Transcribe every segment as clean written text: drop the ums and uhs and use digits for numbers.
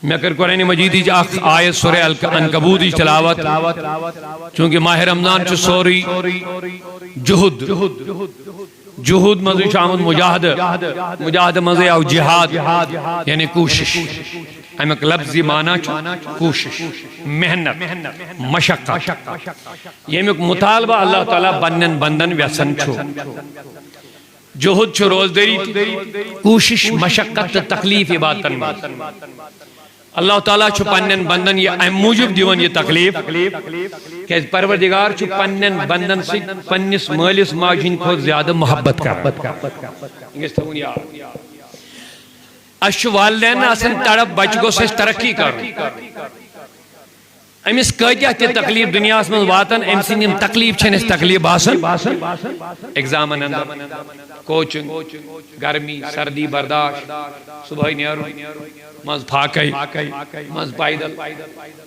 میں کر قرآن مجید آیت سورہ عنکبوت تلاوت چونکہ ماہ رمضان چھ سوری جہد مزے آمد مجاہد مزے آو جہاد یعنی کوشش امیک لفظی معنی کوشش محنت مشقت یمیک مطالبہ اللہ تعالیٰ بنن بندن ویسن چھو جہد چھو روزداری کوشش مشقت تکلیف عبادتن اللہ تعالیٰ چھو پنن بندن یہ ایم موجب دیون یہ تکلیف کہ پروردگار چھو پنن بندن سے پنس مالس ماجین کو زیادہ محبت کر اشو والدین آسن تڑپ بچ گو سے ترقی کر امس کتیا تی تکلیف دنیا میں واتن ام سن تکلیف چھن اس تکلیف باسن ایگزامن اندر کوچنگ گرمی سردی برداشت صبح نیرو مز پھاکی مز پائدل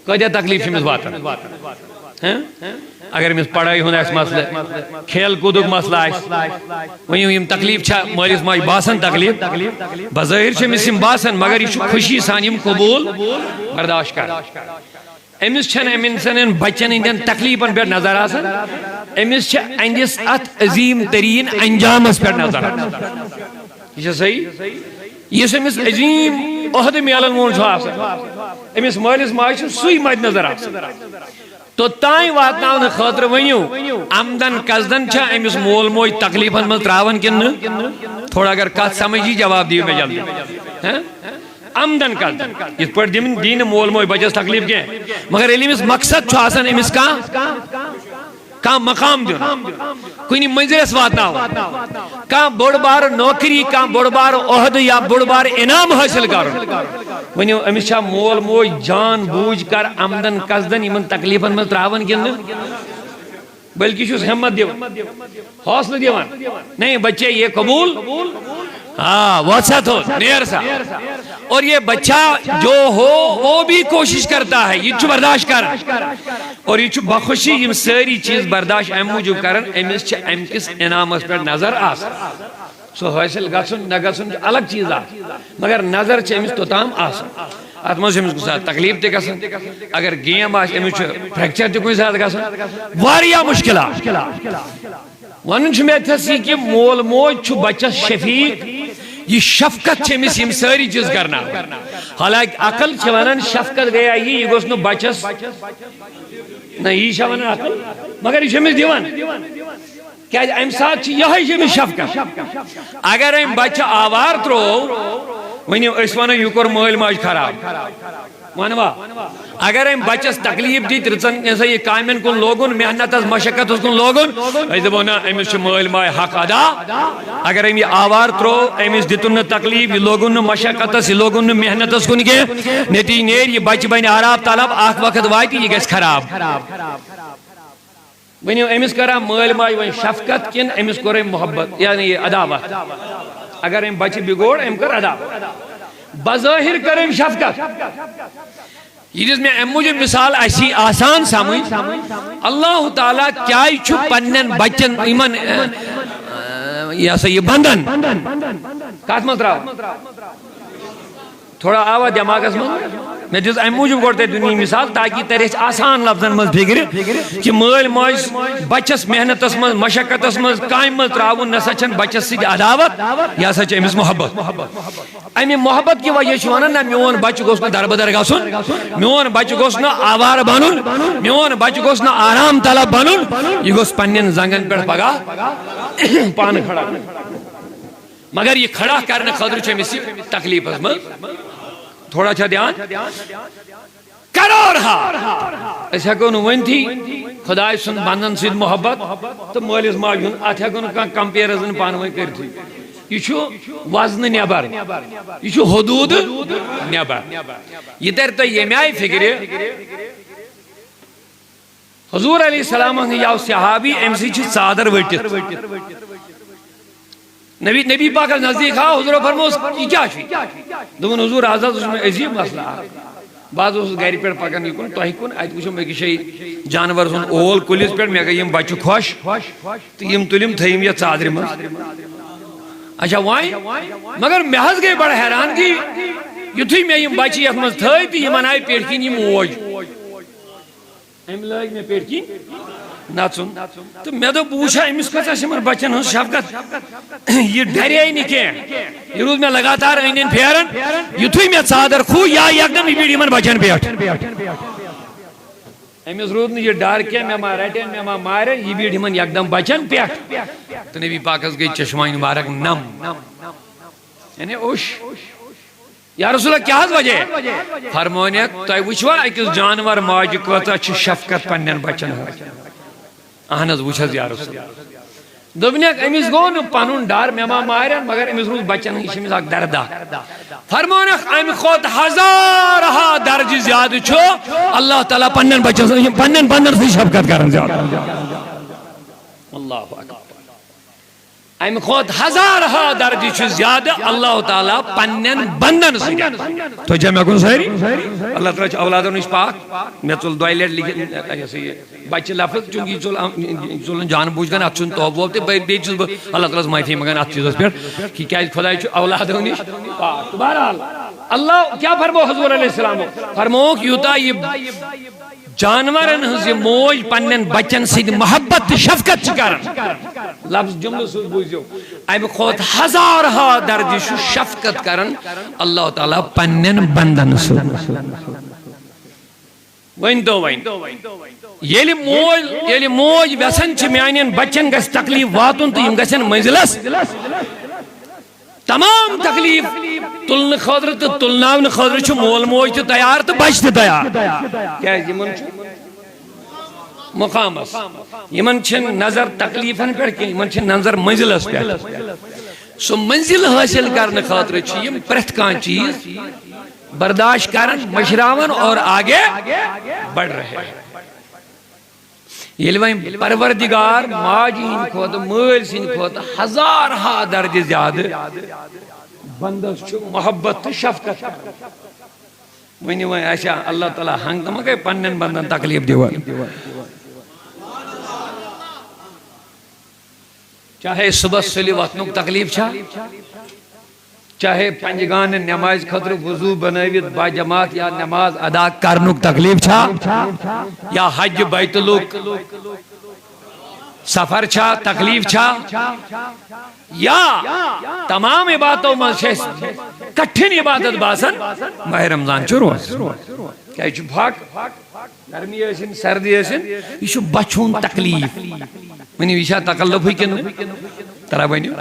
کتیا تکلیف چھن اس واتن اگر امس پڑھائی ہون اس مسئلہ کھیل کودک مسئلہ وہیں یم تکلیف چھا مالس ماج باسن تکلیف بظاہر چھ مسیم باسن مگر یہ خوشی سان یم قبول برداشت کر امس چھن امن بچن ہندین تکلیفن پہ نظر آسان امس چھ اندس ات عظیم ترین انجامس پہ نظر یہ صحیح یہ امس عظیم عہد میلن وون چھ آسان امس مالس ماج سوئی مد نظر آسان تو تائیں واتناؤن خاطر ونیو آمدن قصدن چھا امس مول موج تکلیفن مل تراون کن تھوڑا اگر کات سمجھی جواب دیو میں جلدی آمدن قصدن اس پر دین مول موج بچس تکلیف کے مگر امس مقصد چھو آسان امس کام مقام دیون کوئی منزلس واتناو کام بڑ بار نوکری کام بڑ بار عہد یا بڑ بار انعام حاصل کرو ونیو امس چھا مول موج جان بوجھ کر آمدن قصدن یمن تکلیفن میں تراون کن بلکہ چھوس ہمت دیون حوصلہ دیون نہیں بچے یہ قبول وسعت ہو نیر سا اور یہ بچہ جو ہو وہ بھی کوشش کرتا ہے یہ چھو برداشت کر اور یہ چھو بخوشی یہ ساری چیز برداشت ام موجود کرن امس چھ ام کس انعام اس پر نظر آسا سو حاصل گسن نہ گسن الگ چیز آ مگر نظر چھ امس تو تام آسا اتمس امس کو ساتھ تکلیف تے گسن اگر گیم آس امس چھ فریکچر تے کوئی ساتھ گسن واریا مشکلات ونن چھ میں تھسی کہ مول موج چھ بچس شفیق یہ شفقت چھ امس یم ساری چیز کرنا حالانکہ عقل چھ ونن شفقت گیا یہ گوس نو بچس نہ یہ چھ ونن عقل مگر یہ امس دیوان کیا ام ساتھ چھ یہ امس شفقت اگر ام بچہ آوار ترو ونیو اس ونو یہ کور مول ماج خراب مانوا اگر ام بچس تکلیف دی ترچن ایسا یہ کامن کن لوگن محنت از مشقت اس کن لوگن ایسا بونا امس چھ مول ماج حق ادا اگر ام یہ آوار ترو امس دیتن تکلیف یہ لوگن مشقت اس لوگن محنت اس کن کے نتی نیر یہ بچ بین عراب طلب آخ وقت وائی یہ گیس خراب ونیو امس کرا مول ماج ون شفقت کن امس کرے محبت یعنی عداوت اگر ام بچ بگوڑ ام کر عداوت بظاہر کریں شفقت یہ جس میں مجھے مثال ایسی آسان سمجھ اللہ تعالیٰ کیا چھو پنن بچن ایمن یا سا یہ بندن کات مت رہا تھوڑا آوا دماغ اس میں جس ایم موجب کرتے دنیا مثال تاکہ تریچ آسان لفظن مز بھیگر کہ مول موج بچس محنت اس مز مشقت اس مز قائم مز تراؤن نسا چھن بچس سید عداوت یا سا امس محبت امی محبت کی وجہ شوانا نا میون بچ گوس نا در بدر گاسن میون بچ گوس نا آوار بانن میون بچ گوس نا آرام طلب بانن یہ گوس پنین زنگن پر پگا پان کھڑا مگر یہ کھڑا کرنے خاطر چھ مسی تکلیف اس مز تھوڑا چھا دھیان کرو رہا ایسا کون ون تھی خدای سن بندن سید محبت تو مولیس ماجون آتھا کون کمپیرزن پانوئی کرتی یہ چھو وزن نیبر یہ چھو حدود نیبر یہ در تو یہ میں آئی فکر حضور علیہ السلام یا صحابی امسی چھ صادر وٹت نبی پاک نزدیک ہاں حضور فرموس یہ کیا چھوئی دون حضور آزاد اس میں عظیم مسئلہ بعض اس گھری پر پکن یہ کن توہی کن آیت کچھو میں کشی جانور سن اول کلیس پر میں کہا یم بچو خوش تو یم تلیم تھیم یا چادر من اچھا وائن مگر میں حض گئی بڑا حیران کی یتھوی میں یم بچی یت مز تھائی تو یمن آئی پیٹ کن یم موج ام لگ میں پیٹ کن نچن تو میں دو پوچھا امس کتس یمن بچن ہن شفقت یہ ڈرے نی کی یہ روز میں لگاتار این پھیرن یتھوی میں ژادر کھو یا یکدم یہ بیڑ یمن بچن پیٹ امس روز نی یہ ڈر کی میں ما رٹن میں ما مارن یہ بیڑ یمن یکدم بچن پیٹ تو نبی پاکس گئی چشمائن مبارک نم یعنی اوش یا رسول اللہ کیا وجہ فرمونے تُہۍ وٕچھوا أکِس جانور ماجہِ کۭژاہ چھِ شفقت پننٮ۪ن بچن ہٕنٛز اہن حظ وٕچھ حظ یا رسول اللہ دوٚپنٮ۪کھ أمِس گوٚو نہٕ پنُن ڈر مےٚ ما مارن مگر أمِس روٗز بچن ہٕنٛز یہِ چھِ أمِس اکھ دردہ فرمونکھ امہِ کھۄتہٕ ہزارہا درجہِ زیادٕ چھُ اللہ تعالیٰ پننٮ۪ن بچن سۭتۍ پننٮ۪ن بندن سۭتۍ شفقت کران زیادٕ اللہ اکبر امہ کھوت ہزارہا درجہ چھ زیادہ اللہ تعالیٰ پنن بندن سۭتۍ تو جمع کن ساری اللہ تعالیٰ چھ اولادن نش پاک میں چل دۄیہِ لٹہِ بچہ لفظ چونکہ یہ چلن جان بوجھ کر ات چھن توب ووب تہ بیٚیہِ چھُس بہٕ اللہ تعالیٰ معافی منگان ات چیزس پٮ۪ٹھ کہ کیازِ خدا چھ اولادن نش پاک بہرحال اللہ کیا فرمو حضور علیہ السلام فرموک یوتاہ یہ جانورن ہز یہ موج پنن بچن سید محبت تہ شفقت چھ کران لفظ جملہ سوز بوزیو امہ کھوت ہزارہا درجہ چھ شفقت کران اللہ تعالیٰ پنن بندن سۭتۍ ون تو ییٚلہِ موج ویسن چھ میانین بچن گژھِ تکلیف واتن تو یم گژھن منزلس تمام تکلیف تلن خاطر تو تلناون خاطر چھ مول موج تہ تیار تو بچ تہ تیار کیاز یمن مقامس یمن چھ نظر تکلیفن پہ کی یمن چھ نظر منزلس پہ سو منزل حاصل کرنے خاطر چھ یم پرت کان چیز برداشت کرن مشراون اور آگے بڑھ رہے ہیں ییٚلہِ وۄنۍ پروردگار ماجہِ ہٕنٛدِ کھۄتہٕ مٲلۍ سٕنٛدِ کھۄتہٕ ہزارہا درجہِ زیادٕ بندس چھُ محبت تہٕ شفقت ؤنِو وۄنۍ اچھا اللہ تعالیٰ ہنگتہٕ ما گٔے پننٮ۪ن بندن تکلیف دِوان چاہے صبح سُلہِ وۄتھنُک تکلیف چھا چاہے پنجگان نماز خطر وضو بناوت با جماعت یا نماز ادا کرنک تکلیف چھا یا حج بیت الک سفر چھا تکلیف چھا یا تمام عبادتوں من کٹھن عبادت باسن ماہ رمضان چھ روز کیا یہ بھاک گرمی ٲسِن سردی ٲسِن یہ چھ بچون تکلیف ونیو یہ چھا تکلف کن ترا ونیو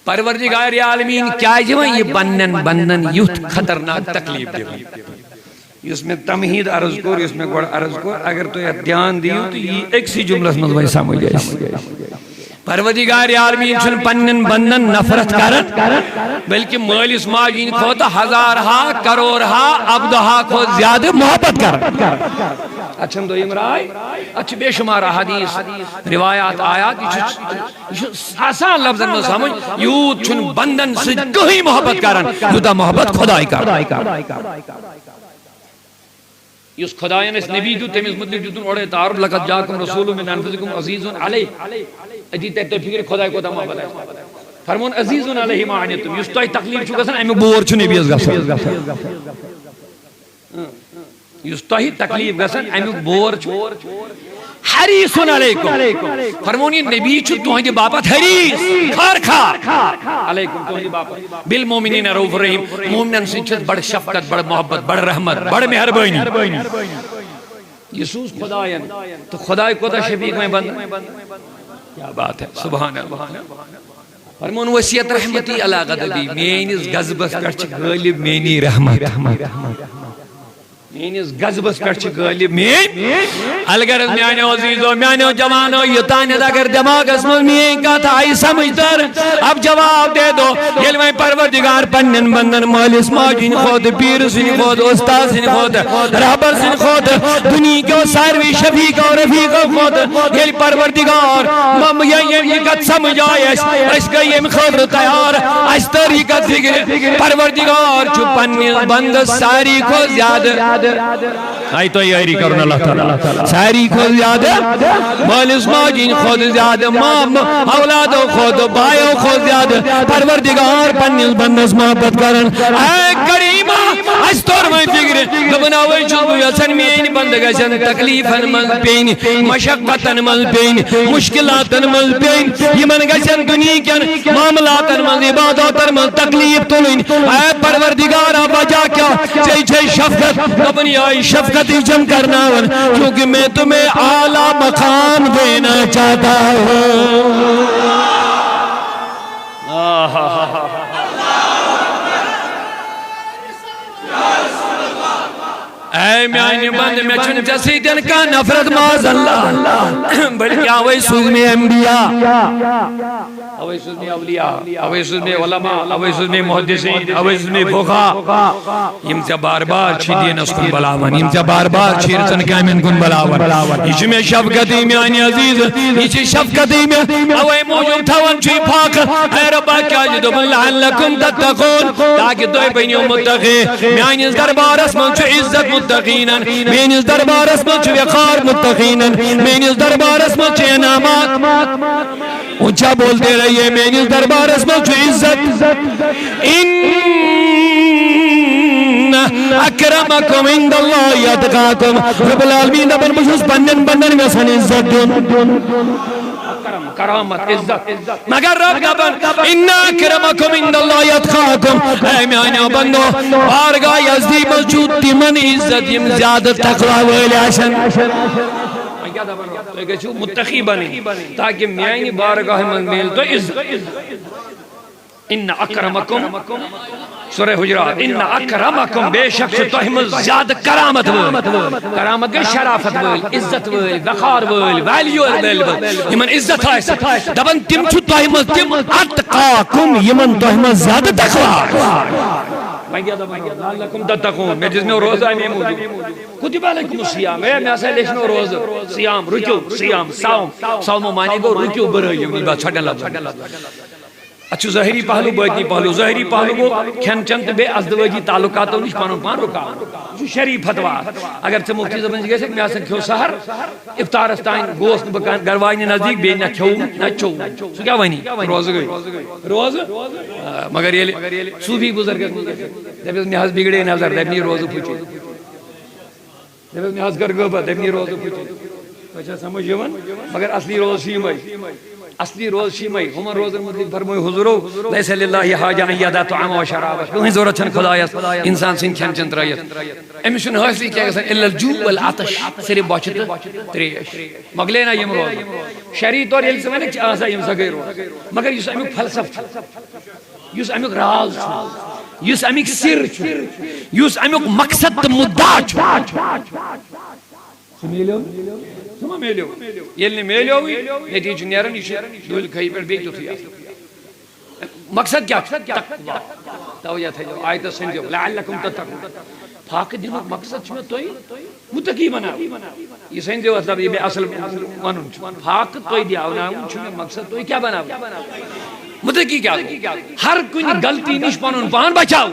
پروردگار عالمین کیا یہ پنن بندن یوت خطرناک تکلیف دیوان اس میں تمہید عرض کور اس میں گوڑ عرض کور اگر تو یہ دھیان دیو تو یہ ایک سی جملہ سمجھ بھائی سمجھ جائے پروردگار عالمین چھن پنن بندن نفرت کرن بلکہ مالس ماجین کھوت ہزارہا کروڑہا عبدہا کو زیادہ محبت کرن اچھن دو امرائے اچھ بے شمار حدیث روایات آیات یہ آسان لفظن میں سمجھ یوت چھن بندن سے کہیں محبت کرن یوتا محبت خدای کرن یس خدایان اس نبی جو تمیز مطلب جو تن اوڑے تعارف لقد جاکم رسول من انفسکم عزیزun علیہ ادی تے فکر خدای کو تمام محبت ہے فرمون عزیزun علیہ ما عنتم یس تو تکلیف چھ گژھن امی بور چھ نبی اس گژھن یس تو تکلیف گژھن امی بور چھ حریص علیکم فرمونی نبی چھ تہندِ باپت حریص خار علیکم تہندِ باپت بالمؤمنین رؤوف رحیم مومنن سۭتۍ بڑ شفقت بڑ محبت بڑ رحمت بڑ مہربانی یسوس خدایان تو خدای کوتا شفیق میں بند کیا بات ہے سبحان اللہ فرمون وصیت رحمتی علی غضبی میانس غضبس پٮ۪ٹھ چھِ غٲلب میانی رحمت میانس غضبس پٮ۪ٹھ چھِ غٲلب میٲنۍ الغرض میانیو عزیزو میانیو جوانو یوتانیت اگر دماغس منٛز میٲنۍ کتھ آیہِ سمجھ تر اب جواب دے دو ییٚلہِ وۄنۍ پروردگار پننٮ۪ن بندن مٲلِس ماجہِ ہٕنٛدِ کھۄتہٕ پیٖرٕ سٕنٛدِ کھۄتہٕ اُستاد سٕنٛدِ کھۄتہٕ رہبر سٕنٛدِ کھۄتہٕ دُنہیٖکیو ساروٕے شفیٖقو رفیٖقو کھۄتہٕ ییٚلہِ پروردگار یہ کتھ سمجھ آیہِ أسۍ گٔے ییٚمہِ خٲطرٕ تیار اَسہِ تٔر یہِ کتھ فِکرِ پروردگار چھُ پننِس بندس ساروٕے کھۄتہٕ زیادٕ آئی تو یاری کرنا اللہ تعالیٰ ساری خود زیادہ مالس ماجین خود زیادہ مام اولادو خود بائیو خود زیادہ پروردگار پنیس بندس محبت کرن اے کریمہ استور میں فکر دبناوی چلو یسن مین بندگشن تکلیفن من پین مشقتن من پین مشکلاتن من پین یمن گشن دنیا کن معاملاتن من عباداتن من تکلیف تلین اے پروردگارہ وجہ کیا چاہیے شفقت اپنی آئی شفقت جم کرنا کیونکہ میں تمہیں اعلیٰ مقام دینا چاہتا ہوں اے میانی بند میں چن جسیدن کا نفرت معاذ اللہ بلکہ آوئی سوزمی انبیاء آوئی سوزمی اولیاء آوئی سوزمی علماء آوئی سوزمی محدثین آوئی سوزمی فقہ یم سے بار بار چھی دین اس کن بلاون یم سے بار بار چھی رچن کامن کن بلاون یہ میں شفقتی میانی عزیز یہ شفقتی میں آوئی موجود تھاون چھی پاک اے ربا کیا جدو من لعلکم تتقون تاکہ دوئی بینیوں متقی میانی اس دربار اسمان چھ عزت متقیناً مینیز دربار اسمت چھ وقار متقیناً مینیز دربار اسمت چھ انعامات اونچا بولتے رہیے مینیز دربار اسمت چھ عزت ان اکرمکم عند اللہ یتقاکم رب العالمین دبن بشوز بندن بندن میں سن عزت دون کرامت عزت مگر رب دبن ان اکرمکم عند اللہ یتقاکم اے میانا بندو بارگاہ یزدی موجود تیمن عزت یم زیادہ تقوی ویلی آشن تو کہ متقی بنی تاکہ میانی بارگاہ من میل تو عزت ان اکرمکم سورہ حجرات ان اکرمکم بے شخص تہم زیادہ کرامت ویل کرامت گئی شرافت ویل عزت ویل وقار ویل ویلیو ویل یمن عزت آئے دبن تم چھو تہم تم اتقاکم یمن تہم زیادہ تقوی لعلکم تتقون میں جس میں روزہ میں موجود کتب علیکم الصیام میں ایسا لیشنو روزہ سیام رکیو سیام ساوم مانے گو رکیو برائیو نہیں بات چھڑا لگ اچھو ظاہری پہلو باطنی پہلو ظاہری پہلو کو کھین چند بے ازدواجی تعلقاتوں نش پانوں پان رکا شریف فتوا اگر سے مفتی زبان جگہ سے میں آسان کھو سہر افطارستان گوست بکان گروائنی نزدیک بے نہ کھو نہ چو سو کیا وانی روز گئی روز مگر یہ صوفی بزرگ جب اس نحاظ بگڑے نظر دبنی روز پوچھے جب اس نحاظ کر گوبا دبنی روز پوچھے تو اچھا سمجھ جوان مگر اصلی روز شیمائی اصلی روز شیمائی ہمیں روز مطلب فرموئی حضورو لیسے للہ حاجہ ایدہ طعام و شرابت کیونہی زورت چھن خدایت انسان سن کھن چن ترائیت امیشن حاصلی کیا گسن اللہ الجوع والعطش صرف بچت تریش مگلینا یم روز شریع طور یل سے میں نے آسا یم سگئی روز مگر یس امیک فلسف یس امیک راز یس امیک سر یس امیک مقصد مدعا سمیلیو سما میلیو یلنی میلیو نتیجہ نیرن یہ دول کھائی پر بیک تھی مقصد کیا تقوی توجہ تھا جو آیت سنجو لعلکم تتقون پاک دینوں مقصد چھو توئی متقی بنا یہ سنجو مطلب یہ اصل ونن پاک توئی دیاونا چھو مقصد توئی کیا بنا متقی کیا ہر کوئی غلطی نش پنن پان بچاؤ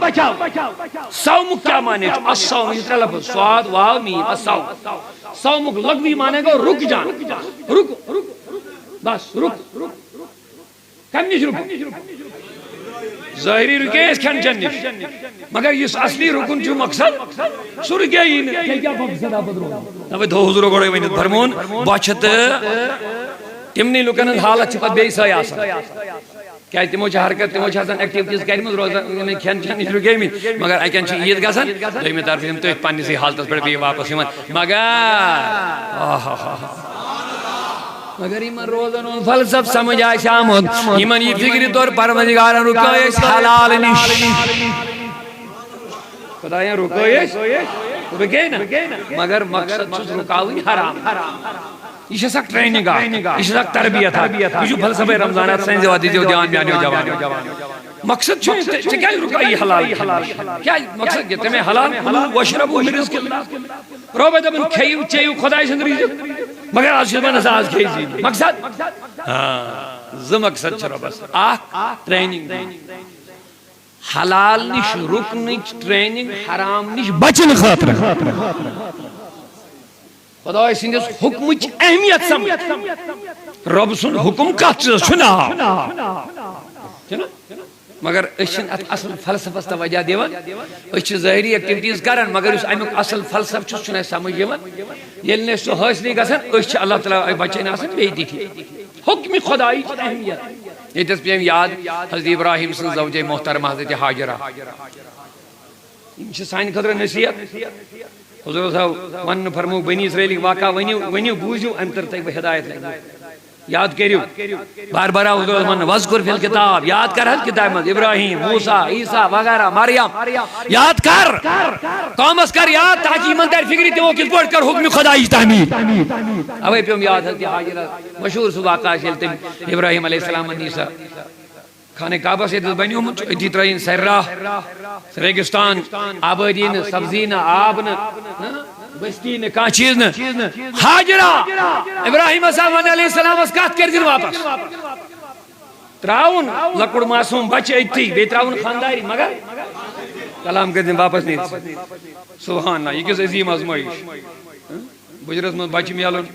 صوم کیا مانے الصوم یہ لفظ صاد واو میم الصوم صوم لغوی مانے گا رک جان رک بس رک کم نش رک ظاہری رکے اس کھن چن نش مگر یہ اصلی رکن جو مقصد سو رکے ہی نہیں کیا مقصد آپ درو نوے دو حضور گوڑے ونت فرمون بچت تمنی لوکن حالت چھ پت بے سای آسان کیا تمو چھ حرکت تمو چھ آسان ایکٹیویٹیز کرمز روزان کھین چن نش رکے می مگر اکن چھ عید گژھان دویمہ طرف ہم تو پننی سی حالتس پہ بیٚیہِ واپس یوان مگر یمن روزن ہُنٛد فلسف سمجھ آسہِ آمُت یمن یہ فکری طور پروردگارن رُکٲے أسۍ حلال نش خداین رُکٲے أسۍ رُکے نا مگر مقصد چھُس رُکاوٕنۍ حرام یہ چھِ اکھ ٹریننگ یہ چھِ اکھ تربیت یہ چھُ فلسفہ رمضانات سٲنۍ زِوا دیٖزیو دیان میانیو جوانو مقصد چھُ ژےٚ کیٛازِ رُکایی حلال کیٛازِ مقصد کیٛاہ تَمے حلال کُلوٗ واشربوٗ مِن رِزقِ اللہ رۄبے دوٚپُن کھیٚیِو چیٚیِو خۄداے سُنٛد رِزق مگر آز چھُس بہٕ آز کھیٚیہِ مقصد زٕ مقصد چھِ رۄبس اکھ ٹریننگ حلال نش رکنچ ٹریننگ حرام نش بچن خاطر خدا سندس حکمچ اہمیت سمجھ رب سن حکم کت چیز چھنا مگر اشن ات اصل فلسفس توجہ دیوان اچھ ظاہری ایکٹیویٹیز کران مگر اس امیک اصل فلسف چھنا سمجھ یوان یل نے سو حاصل گژھان اچھ اللہ تعالی بچن آسان بے دیتی حکم خدائی اہمیت یہ تس پیم یاد حضرت ابراہیم سن زوجہ محترمہ حضرت حاجرہ یہ سان خطر نصیحت حضور صاحب ون فرمو بنی اسرائیل واقعہ ونیو بوزیو امتر تک ہدایت لگو یاد کریو بار بار حضور من وذکر فی الکتاب یاد کر ہر کتاب میں ابراہیم موسیٰ عیسیٰ وغیرہ مریم یاد کر کامس کر یاد تاکہ من در فکری تیو کل پوٹ کر حکم خدای تعمیر اوے پیوم یاد حضرت حاجرہ مشہور سو واقعہ شیلتے ابراہیم علیہ السلام نیسا کھانے کعبہ سے دل بنیو من ادھی ترین سرراہ ریگستان آبادین سبزین آبن بستی نے کہاں چیز نے حاجرہ ابراہیم علیہ السلام اس کات کر دن واپس تراؤن لکڑ معصوم بچے ایتی بے تراؤن خانداری مگر کلام کر دن واپس نہیں سبحان اللہ یہ کس عظیم آزمائش بجرس میں بچ میالون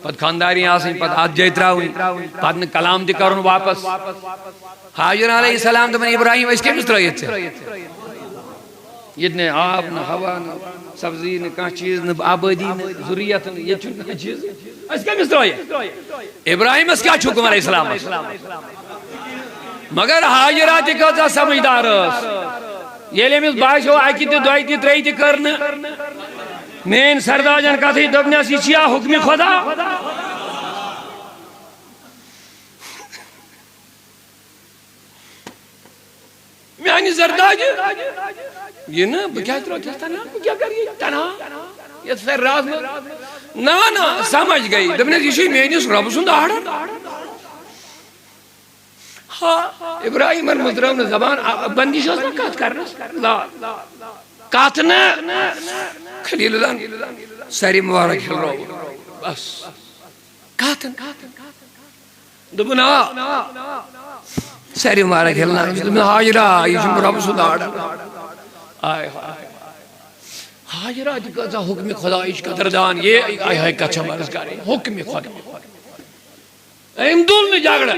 پت خانداری آسیں پت آج جائے تراؤن پت کلام دی کرن واپس حاجرہ علیہ السلام تو میں ابراہیم اس کے مسترائیت سے یہ نے آب نہ ہوا نہ سبزی نہ کہاں چیز نہ آبادی نہ ذریت نہ یہ چھو کہاں چیز اس کے مسترائیت ابراہیم اس کیا چھکم علیہ السلام مگر حاجرہ تی کہتا سمجھدار اس یہ لئے میں باش ہو آئی تی دوائی تی ترائی تی کرنا مین سرداجن کہتا ہی دبنیا سی چیا حکم خدا میانی زرداج یہ نا بکیا اترا کیا تنہا بکیا کریے تنہا یہ سر راز میں نا سمجھ گئی دبنے کسی میانی اس رب سن داڑا ہاں ابراہیم المدرم نے زبان بندی شاز نا کات کرنا لا کاتنا خلیل اللہ ساری مبارک کھل رہا ہو بس کاتنا دبنا ساری مبارک کھل رہا ہے حاجرہ یہ شم رب سن داڑا آئے حاجرہ دیکھا حکم خدایش قدردان یہ آئے آئے کچھا مرز کاری حکم خدا امدول میں جاگڑا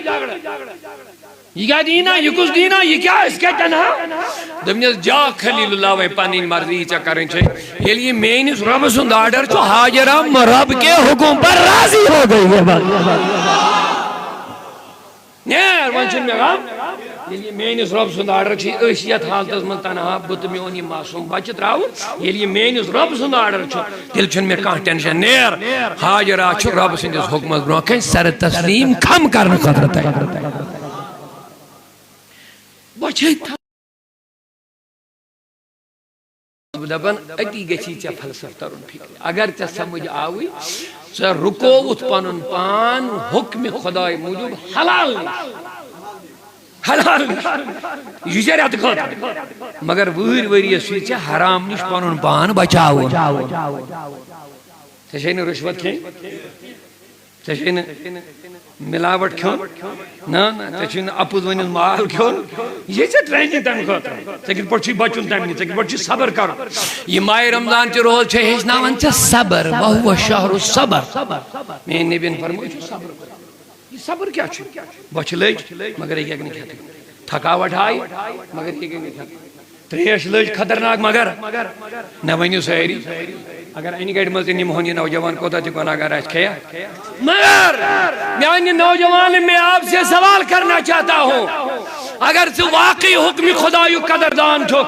یہ کیا دینا یہ کچھ دینا یہ کیا اس کے تنہا دمنیز جا خلیل اللہ وی پانین مرضی چا کریں چھے یہ لیے مین اس رب سند آڈر چو حاجرہ رب کے حکم پر راضی ہو گئی ہے نیر ونچن میں غام یہ لیے مین اس رب سند آڈر چھے اشیت حالت من تنہا بت میونی معصوم بچت راو یہ لیے مین اس رب سند آڈر چھو دل چھن میں کہاں ٹینشن نیر حاجرہ چھو رب سند اس حکمت برو کہیں سر تسلیم کم کرنے خطرت ہے بچے تھا دبن اتی گچی چا فلسف ترون فکر اگر چا سمجھ آوی چا رکوت پانن پان حکم خدای موجود حلال حلال یہ شریعت خود مگر ویر ویری سوی چا حرام نش پانن پان بچاو تشین رشوت کھیں تشین ملاوٹ کھون نا تشین اپوز ونیز مال کھون یہ چا ٹریننگ تم خاطر تاکہ پڑچی بچون تم نہیں تاکہ پڑچی صبر کرو یہ ماہ رمضان چی رول چھے ہیچ ناوان چا صبر وہو شہر صبر میں نبین فرموئی چھو صبر یہ صبر کیا چھو بچ لیج مگر ایک نہیں کھاتے تھکاوٹ آئی مگر ایک نہیں کھاتے تریش لیج خطرناک مگر نوینیو سہری اگر اینی گیٹ مزدی نمہونی نوجوان کو تا چکونا اگر ایچ کھیا مگر یعنی نوجوان میں آپ سے سوال کرنا چاہتا ہوں اگر سے واقعی حکم خدایو قدردان چھو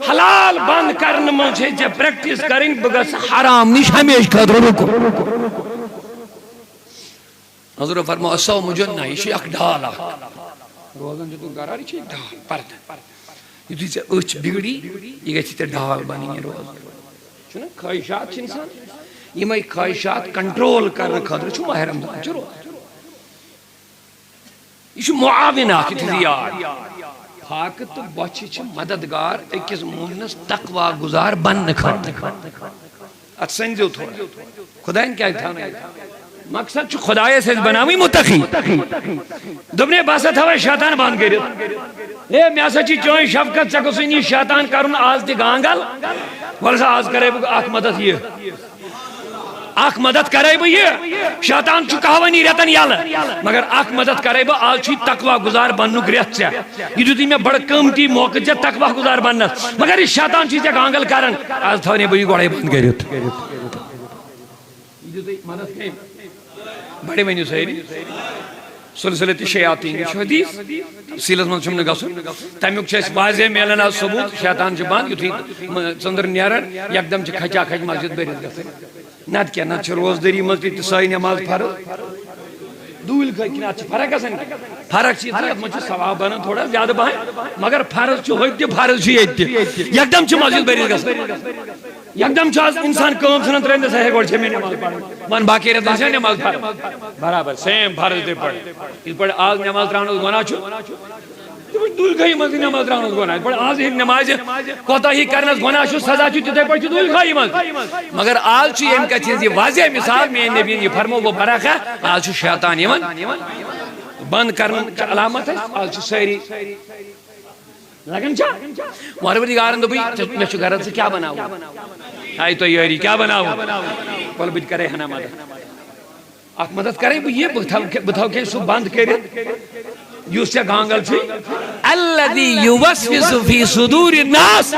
حلال بند کرنے مجھے جب پریکٹیس کریں بگس حرام نیش ہمیش قدر رکو حضور فرمو اسو مجنہ یہ اک ڈالا روزن جو تو گراری چھے ڈال پرد یہ دیسے اچھ بگڑی یہ گئی چھتے ڈال بنی ہے روز چھو نا خواہشات چھے انسان یہ میں خواہشات کنٹرول کرنے خاطر چھو ماہ رمضان چھو روز یہ چھو معاونہ کی تھیار حاکت تو بچی چھو مددگار ایکیز مومنس تقوی گزار بن خاطر ات سنجھو تھوڑا خدا ان کیا تھا مقصد چھو خدای سے بناوی متقی دبنے باسط ہوا شیطان باندھ گئے اے میں سا چون شفقت ژے گوٚژھُے نہٕ شیطان کرُن آز تہِ گانگل وَلہٕ سا آز کرے بہٕ اکھ مدد یہ اکھ مدد کرے بہٕ یہ شیطان چھُ کہوٲنی رٮ۪تن یلہٕ مگر اکھ مدد کرے بہٕ آز چھُے تقوا گزار بننُک رٮ۪تھ ژےٚ یہِ دِتُے مےٚ بڑٕ قۭمتی موقعہٕ ژےٚ تقوا گزار بننس مگر یہِ شیطان چھُے ژےٚ گانگل کران آز تھاونے بہٕ یہِ گۄڈے بنٛد کٔرِتھ یہِ دِتُے مدد کٔمۍ بڑے ؤنِو سٲری سلسلة الشیاطین یہ حدیث تفصیلس من چھُم نہٕ گژھُن تمیُک چھُ اَسہِ واضح میلان آز ثبوت شیطان چھُ بنٛد یُتھُے ژٔنٛدٕر نیران یکدم چھِ کھچا کھچ مسجد بٔرِتھ گژھان نتہٕ کیٛاہ نتہٕ چھِ روزدٲری منٛز تہِ سٲے نٮ۪ماز فرض دوٗلۍ کھٔتۍ کِنہٕ اَتھ چھِ فرق گژھان فرق چھِ یِژٕے اَتھ منٛز چھُ ثواب بنان تھوڑا زیادٕ پہن مگر فرض چھُ ہوٚتہِ تہِ فرض چھُ ییٚتہِ تہِ یکدم چھِ مسجد بٔرِتھ گژھان یکدم چھُ آز انسان کٲم ژھٕنان ترٛٲوِتھ دَپان ہے گۄڈٕ چھےٚ مےٚ نٮ۪ماز پرٕنۍ وۄنۍ باقٕے رٮ۪تن چھےٚ نٮ۪ماز فرض برابر سیم فرض تِتھۍ پٲٹھۍ یِتھ پٲٹھۍ آز نٮ۪ماز ترٛاونس گۄناہ چھُ دوٗلۍ خٲہی منٛز تہِ نٮ۪ماز ترٛاونس گۄناہ یِتھ پٲٹھۍ آز ہیٚکہِ نٮ۪مازِ کوتاہی کرنس گۄناہ چھُ سزا چھُ تِتھَے پٲٹھۍ چھُ دوٗلۍ خٲہی منٛز مگر آز چھُ ییٚمہِ کتھِ ہٕنٛز یہِ واضح مثال میٛٲنۍ نبیَن یہِ فرموو برعکھا آز چھُ شیطان یِوان بنٛد کرنٕچ علامت اَسہِ آز چھِ سٲری لگان چھا پروردگارن دوٚپُے مےٚ چھُ غرض ژٕ کیٛاہ بناوُن آے تۄہہِ یٲری کیٛاہ بناوُن وَلہٕ بہٕ تہِ کرے ہنا مدد اکھ مدد کرے بہٕ یہِ بہٕ تھاوکے سُہ بنٛد کٔرِتھ یُس ژےٚ گانگل چھُے الذی یوسوس فی صدور الناس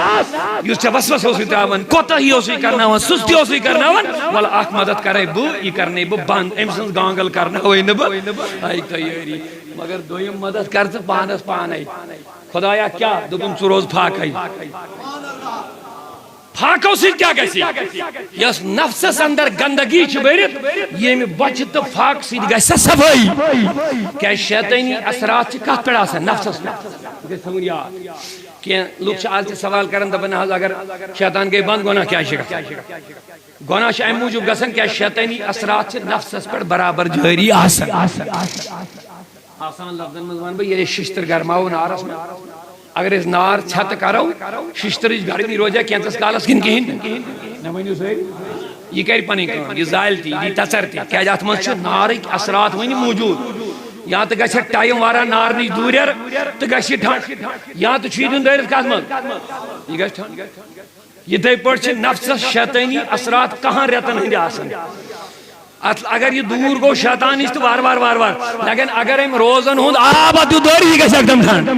یُس ژےٚ وسوس اوسُے تراوان کوتاہی اوسُے کرناوان سُستی اوسُے کرناوان وَلہٕ اکھ مدد کرے بہٕ یہِ کرناے بہٕ بنٛد أمۍ سٕنٛز گانگل کرناوے نہٕ بہٕ آے تۄہہِ یٲری مگر دوٚیِم مدد کر ژٕ پانس پانے خدایا کیٛاہ دوٚپُن ژٕ روز فاقے فاقو سۭتۍ کیٛاہ گژھِ یۄس نفسس اندر گندگی چھِ بٔرِتھ ییٚمہِ بۄچھِ تہٕ فاقہٕ سۭتۍ گژھِ سۄ صفٲیی کیٛازِ شیطٲنی اثرات چھِ کتھ پٮ۪ٹھ آسان نفسس گژھِ تھاوُن یاد کینٛہہ لُکھ چھِ آز تہِ سوال کران دپان حظ اگر شیطان گٔے بنٛد گۄناہ کیٛازِ چھِ گژھان گۄناہ چھِ امہِ موٗجوٗب گژھان کیٛازِ شیطٲنی اثرات چھِ نفسس پٮ۪ٹھ برابر جٲری آسان آسان لفظن منٛز ونہٕ بہٕ ییٚلہِ أسۍ ششتٕر گرماوو نارس منٛز اگر أسۍ نار ژھٮ۪تہٕ کرو ششتٕرٕچ گرمی روزیا کینٛژس کالس کِنہٕ کِہیٖنۍ نہٕ ؤنِو سٲری یہِ کرِ پنٕنۍ کٲم یہِ زالہِ تہِ یہِ دی تژر تہِ کیٛازِ اتھ منٛز چھِ نارٕکۍ اثرات وُنہِ موٗجوٗد یا تہٕ گژھِ ٹایم واریاہ نار نِش دوٗریر تہٕ گژھِ یہِ ٹھنٛڈ یا تہٕ چھُ یہِ دیُن دٲرِتھ کتھ منٛز یہِ گژھِ ٹھنٛڈ یِتھٕے پٲٹھۍ چھِ نفسس شیطٲنی اثرات کہن رٮ۪تن ہٕنٛدۍ آسان اگر یہ دور گو شیطان نش تو وار وار وار وار لیکن اگر ام روزن ہند آب اتھ دور یہ گژھِ اکدم ٹھنڈ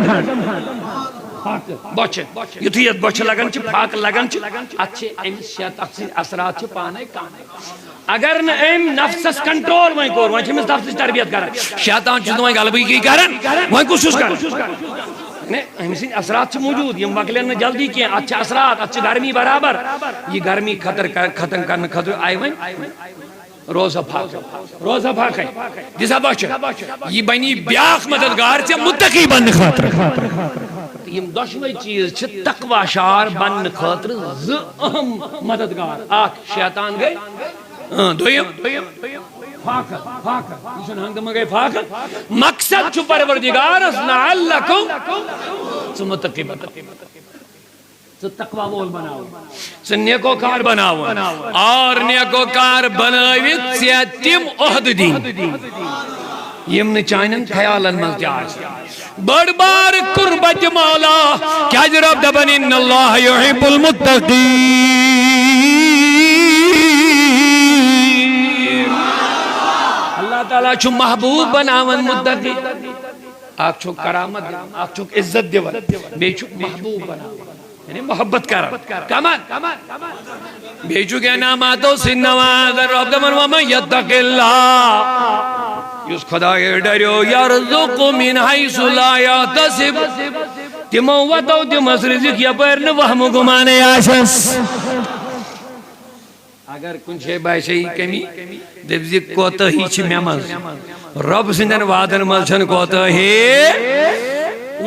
بۄچھِ یُتھُے یتھ بۄچھِ لگان چھِ پھاکہٕ لگان چھِ اتھ چھِ أمِس اتھ سٕنٛدۍ اثرات چھِ پانے کم اگر نہٕ أمۍ نفسس کنٹرول وۄنۍ کوٚر وۄنۍ چھِ أمِس نفسٕچ تربیت کران شیطان چھُس نہٕ وۄنۍ غلبٕگی کران وۄنۍ کُس چھُس کران أمۍ سٕنٛدۍ اثرات چھِ موٗجوٗد یِم مۄکلن نہٕ جلدی کینٛہہ اتھ چھِ اثرات اتھ چھِ گرمی برابر یہِ گرمی ختم کرنہٕ خٲطرٕ آیہِ وۄنۍ روزا فاقے دِسا بۄچھِ یہِ بنی بیاکھ مددگار ژےٚ مُتقی بننہٕ خٲطرٕ یم دۄشوے چیٖز چھِ تقوا شار بننہٕ خٲطرٕ زٕ اہم مددگار اکھ شیطان گٔے دوٚیِم فاقہٕ یہِ چھُنہٕ ہنگتہٕ منٛگے فاقہٕ مقصد چھُ پروردگارس لعلکم ژٕ مُتقی بناوُن ژٕ تقوا وول بناوُن ژٕ نیکوکار بناوُن اور نیکوکار بنٲوِتھ ژےٚ تِم عہدٕ دِنۍ یم نہٕ چانٮ۪ن خیالن منٛز تہِ آسہِ بڑ بار قربت مولا کیٛازِ رب دپان ان اللہ یحب المتقین اللہ تعالیٰ چھُ محبوب بناوان متقی اکھ چھُکھ کرامت دِوان اکھ چھُکھ عزت دِوان بیٚیہِ چھُکھ محبوب بناوان یعنی محبت کران کمن بیٚیہِ چھُکھ انعاماتو سۭتۍ نوازان رب دپان ومن یتق اللہ یُس خدایے ڈریو یرزق من حیث لا یحتسب تِمو وتو دِمس رزق یپٲرۍ نہٕ وہمہٕ گُمانے آسٮ۪س اگر کُنہِ جایہِ باسے یہِ کمی دٔپزِ کوتٲہی چھِ مےٚ منٛز رۄب سٕنٛدٮ۪ن وعدن منٛز چھنہٕ کوتٲہی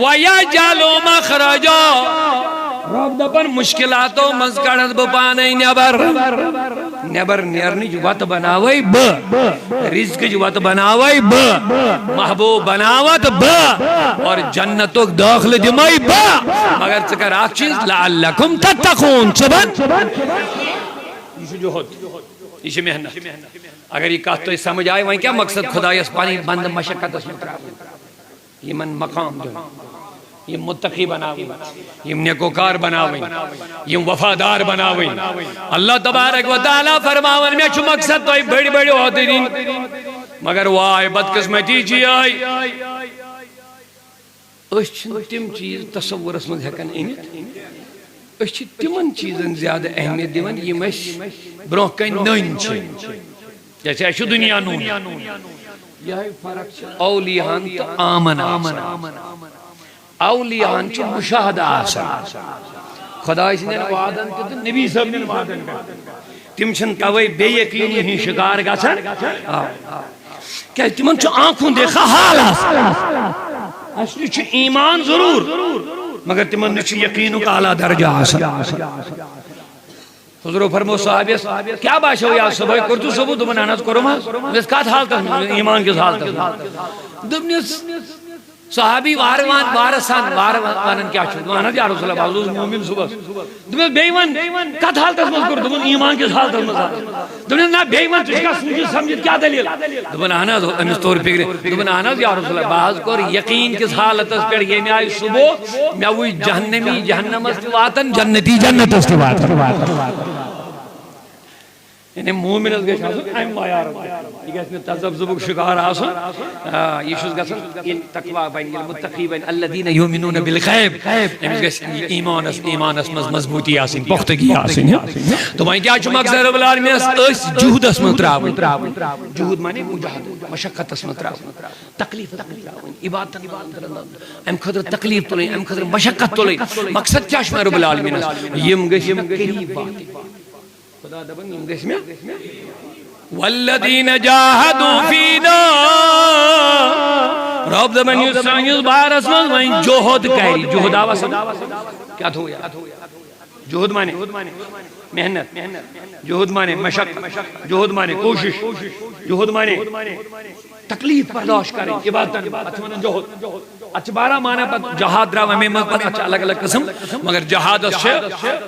ویجعل مخرجا رب دپان مشکلاتو منٛز کڑس بہٕ پانے نٮ۪بر نیرنٕچ وتہٕ بناوے بہٕ رزقٕچ وتہٕ بناوے بہٕ محبوب بناوتھ بہٕ اور جنتُک دٲخلہٕ دِمے بہٕ مگر ژٕ کر اکھ چیٖز لعلکم تتقون ژٕ بن یہ چھُ جوہد یہ چھِ محنت اگر یہ کتھ تۄہہِ سمجھ آیہِ وۄنۍ کیٛاہ مقصد خدایس پنٕنۍ بنٛدٕ مشقتس منٛز ترٛاوٕنۍ یِمن مقام دیُن یم متقی بناویں یم نیکوکار بناویں یم وفادار بناویں اللہ تبارک و تعالیٰ فرماون میں چھو مقصد تو بڑی بڑی ہوتے دین مگر وائے بدقسمتی چی آئی چھن تم چیز تصور اس مند ہیکن اینت چھ تمن چیزن زیادہ اہمیت دیون یم اس برو کن نن چھ جیسے اشو دنیا نون یہ فرق چھ اولیاءن تو آمن اولیاءن چھ مشاہدہ آسان خدا سندین وعدن تو نبی صاحب نے وعدن کر تم چھن توئی بے یقینی ہی شکار گژھن کہ تمن چھ آنکھوں دیکھا حال اصلی چھ ایمان ضرور مگر تمن چھ یقین کا اعلی درجہ آسان حضور فرمو صحابیس کیا باشو یا صبح کرتو صبح دو بنانات کرو اس کات حالت ایمان کس حالت دبنیس صحابی وارسان کیا چھو دوانا یا رسول اللہ بازوز مومن صبح دبنیس بیوان کات حالت اس مذکر دبن ایمان کس حالت اس مذکر دبنیس نا بیوان تجھکا سمجھے سمجھت کیا دلیل دبن آنا امیس طور پکرے دبن آنا یا رسول اللہ باز کر یقین کس حالت اس پر یہ میں آئی صبح میں وہی جہنمی جہنم اس واتن جنتی جنت اس واتن یعنی مومن اس گیش آسن ایم مایار یہ گیس میں تذب زبک شکار آسن یہ شوز گسن ان تقوی بین المتقی بین الذین یومنون بالغیب امیس گیس ایمان اس مضبوطی آسن پختگی آسن تو میں کیا چھو مقصد رب العالمین اس جہد اس مطراوی جہد مانے مجاہد مشقت اس مطراوی تکلیف عبادت ام خدر تکلیف تو لیں ام خدر مشقت تو لیں مقصد کیا شما رب العالمین یم گیش قریب باتی خدا دبن یم گیش میں والذین جاہدوا فینا رب دبن یسانیس بارس من وین جوہد کہری جوہد آواسن کیا تھو یا جوہد مانے محنت جوہد مانے مشقت جوہد مانے کوشش جوہد مانے تکلیف برداشت کریں عبادتن اچھوانا جوہد اچھ بارہ مانا پر جہاد راو ہمیں مقبت اچھا الگ الگ قسم مگر جہاد اس سے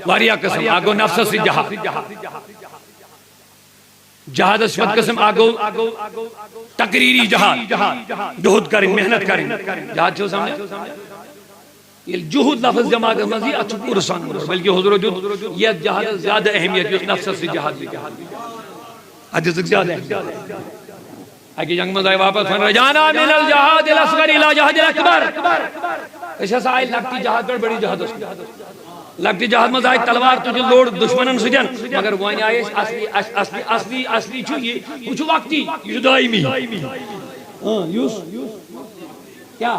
واریا قسم آگو نفس سے جہاد جہاد اس وقت قسم آگو تقریری جہاد جہد کریں محنت کریں جہاد چھو سامنے یہ جہد لفظ جمع کرنا سی اچھو پور سان بلکہ حضور جہد یہ جہاد زیادہ اہمیت ہے نفس سے جہاد بھی عجز زیادہ اہمیت اکی جنگ مزائی واپس فن رجانا من الجہاد الاسغر الى جہاد الاکبر اس ایسا آئی لگتی جہاد پر بڑی جہاد اس لگتی جہاد مزائی تلوار تجھے لوڑ دشمنن سجن مگر وہاں آئے اصلی چھو یہ کچھ وقتی یہ دائمی کیا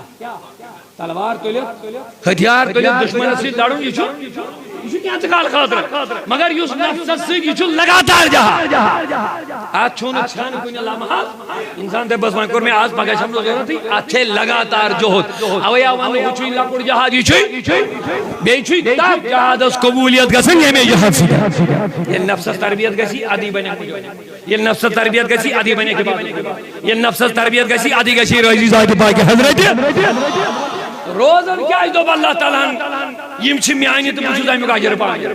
تلوار تو لے ہتھیار تو لے دشمن سے لڑوں یہ چھو کیا انتقال خاطر مگر یوس نفس سے یہ چھو لگاتار جہاں آج چھونا چھانا کوئی اللہ محال انسان دے بس وہاں کور میں آج پاگا شملو ضرورت تھی اچھے لگاتار جہد اوے آوانو وہ چھوئی لپڑ جہاد یہ چھوئی بے چھوئی تاب جہاد اس قبولیت گسن یہ میں جہاد سکتا یہ نفس تربیت گسی عدی بنے یہ نفس تربیت گسی عدی بنے کے بعد یہ نفس تربیت گسی عدی گسی روزی ذات پاک حضرت روزن کیا ہے تو اللہ تعالیٰ یم چھ میانی تو مجھو دائمی کا اجر پائیں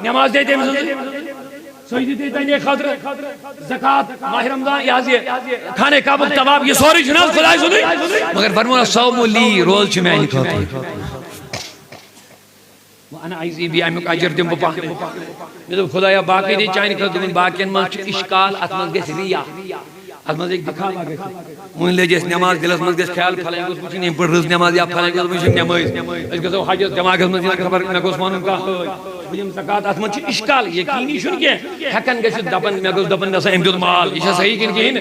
نماز دیتے ہیں سجدی دیتے ہیں خاطر زکاة ماہ رمضان یہ کھانے کعبہ طواف یہ سوری جناز خدای سنی مگر فرمونا صوم لی روز چھ میانی خاطر وانا عیزی بھی آئیم کا اجر دیم بپاہ میں تو خدایا باقی دی چاہنی خاطر دن باقین من چھ اشکال اتمز گیس ریا اتمز ایک دکھاوا گیس مون لے جیس نماز دلس مز گیس خیال پھلائیں گوس پوچھیں نہیں پڑھ رز نماز یا پھلائیں گوس پوچھیں نماز اس گزو حاجت جماعت مز یہ خبر میں گوس مانوں کا بجم زکات اتمز چھ اشکال یقینی شن کے ہکن گیس دبن میں گوس دبن نسا امدود مال یہ صحیح کن کہین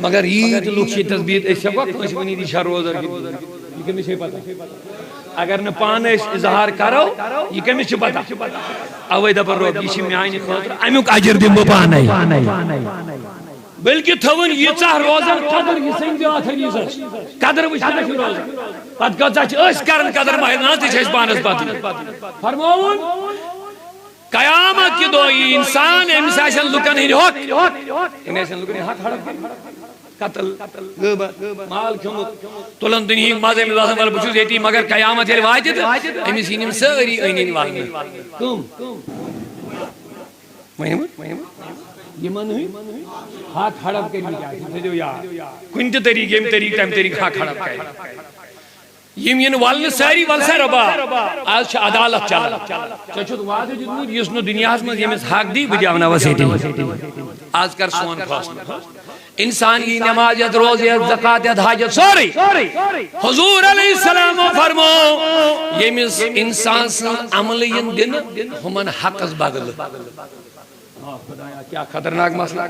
مگر یہ لوگ چھ تثبیت اس شبہ کچھ بنی دی شر روزر کی یہ کمی سے پتہ اگر نہ پانے اظہار کرو یہ کمی سے پتہ اوے دبر روب یہ چھ میانی خاطر امیک اجر دیم بپانے بلکہ تھون یہ چاہ روزن قدر یہ سنگ دیوات حدیث قدر وشتہ چھ روزن پت گزا چھ اس کرن قدر مہرناز تی چھ پانس پاتی فرمون قیامت کی دو انسان امساشن لکن ہی حق امساشن لکن ہی حق حڑپ قتل مال کھومت تلن دنہی مازے میں لازم والا بچوز دیتی مگر قیامت یہ واجد امسینم ساری اینین والنے کم یہ من ہوئی ہاتھ ہڑپ کے نہیں جاتی جو یار کنت طریقے میں طریق ٹائم طریق ہاتھ ہڑپ کے ین والن ساری ولسا ربا آج چھ عدالت چلان چھ وعدہ دیتمت یس نو دنیا مز یمس حق دی بہ دیوناوس یتی آج کر سون فیصلہ انسان کی نمازیت روزیت زکاتیت حاجت سوری حضور علیہ السلام فرمو یمس انسان سن عمل ین دن ہمن حقس بدل کیا خطرناک مسئلہ